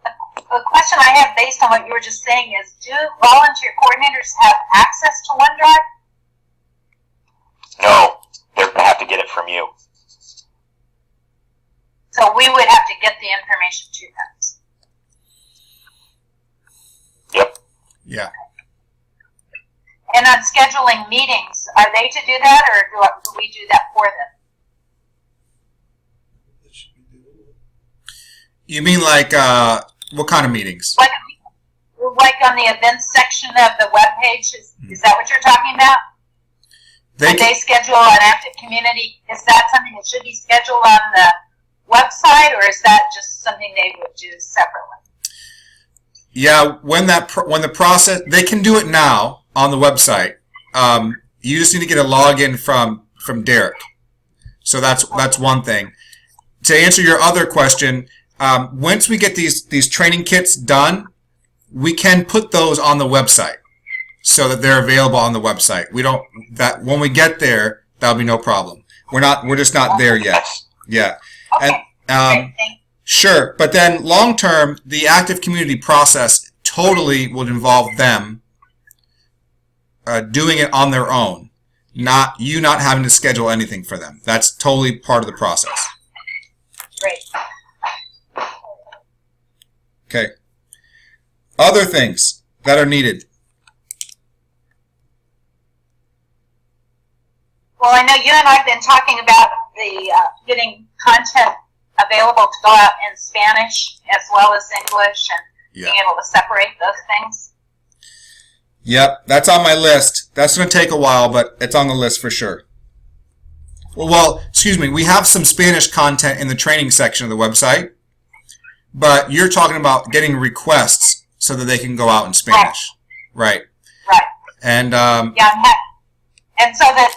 The question I have based on what you were just saying is, do volunteer coordinators have access to OneDrive? No, they're going to have to get it from you. So we would have to get the information to them. Yep. Yeah. And on scheduling meetings, are they to do that, or do we do that for them? You mean like what kind of meetings? Like on the events section of the webpage, is that what you're talking about? They schedule an active community. Is that something that should be scheduled on the website, or is that just something they would do separately? Yeah, when the process, they can do it now on the website. You just need to get a login from Derek. So that's one thing. To answer your other question, once we get these training kits done, we can put those on the website so that they're available on the website. When we get there, that'll be no problem. We're just not there yet. Yeah. Okay. And sure, but then long term, the active community process totally would involve them doing it on their own, not having to schedule anything for them. That's totally part of the process. Great. Okay. Other things that are needed. Well, I know you and I have been talking about the getting content available to go out in Spanish as well as English, and being able to separate those things. Yep, that's on my list. That's going to take a while, but it's on the list for sure. Well, excuse me, we have some Spanish content in the training section of the website, but you're talking about getting requests so that they can go out in Spanish. Right. Right. And and so that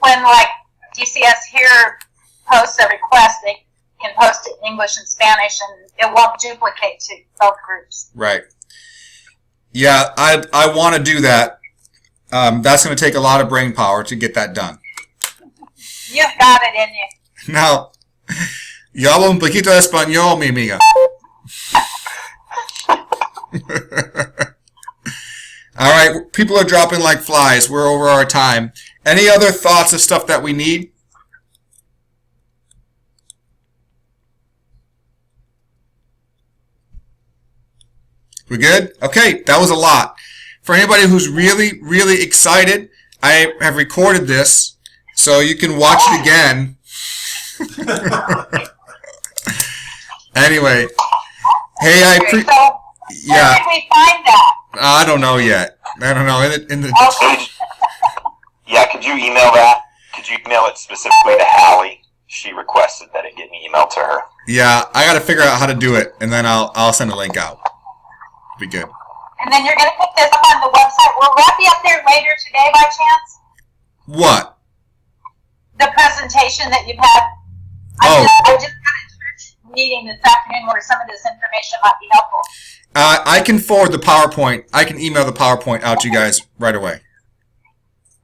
when like DCS here posts a request, they can post it in English and Spanish, and it won't duplicate to both groups. Right. Yeah, I want to do that. That's going to take a lot of brain power to get that done. You've got it in you. Now, yo hablo un poquito de español, mi amiga. All right, people are dropping like flies. We're over our time. Any other thoughts of stuff that we need? We good? Okay, that was a lot. For anybody who's really, really excited, I have recorded this, so you can watch it again. Anyway, hey, Where did we find that? I don't know yet. I don't know. Okay. Yeah, could you email that? Could you email it specifically to Hallie? She requested that it get emailed to her. Yeah, I got to figure out how to do it, and then I'll send a link out. Be good. And then you're going to put this up on the website. Will that be up there later today by chance? What? The presentation that you've had. I just got a church meeting this afternoon where some of this information might be helpful. I can forward the PowerPoint. I can email the PowerPoint out to you guys right away.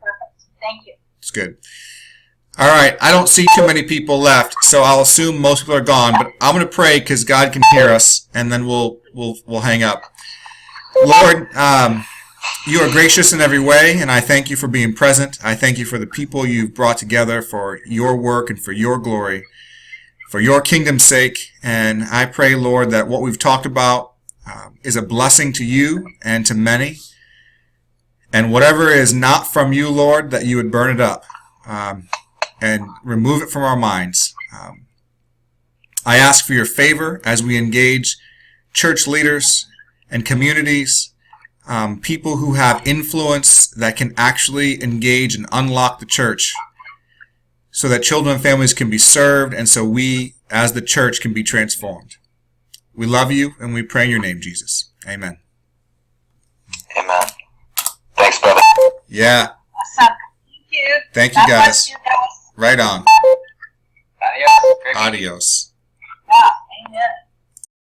Perfect. Thank you. It's good. All right. I don't see too many people left, so I'll assume most people are gone. But I'm going to pray because God can hear us, and then we'll hang up. Lord, you are gracious in every way, and I thank you for being present. I thank you for the people you've brought together for your work and for your glory, for your kingdom's sake. And I pray, Lord, that what we've talked about is a blessing to you and to many. And whatever is not from you, Lord, that you would burn it up and remove it from our minds. I ask for your favor as we engage church leaders and communities, people who have influence that can actually engage and unlock the church so that children and families can be served and so we, as the church, can be transformed. We love you and we pray in your name, Jesus. Amen. Amen. Thanks, brother. Yeah. Awesome. Thank you. Thank you, God guys. bless you guys. Right on. Adios. Great meeting you. Adios. Yeah, amen.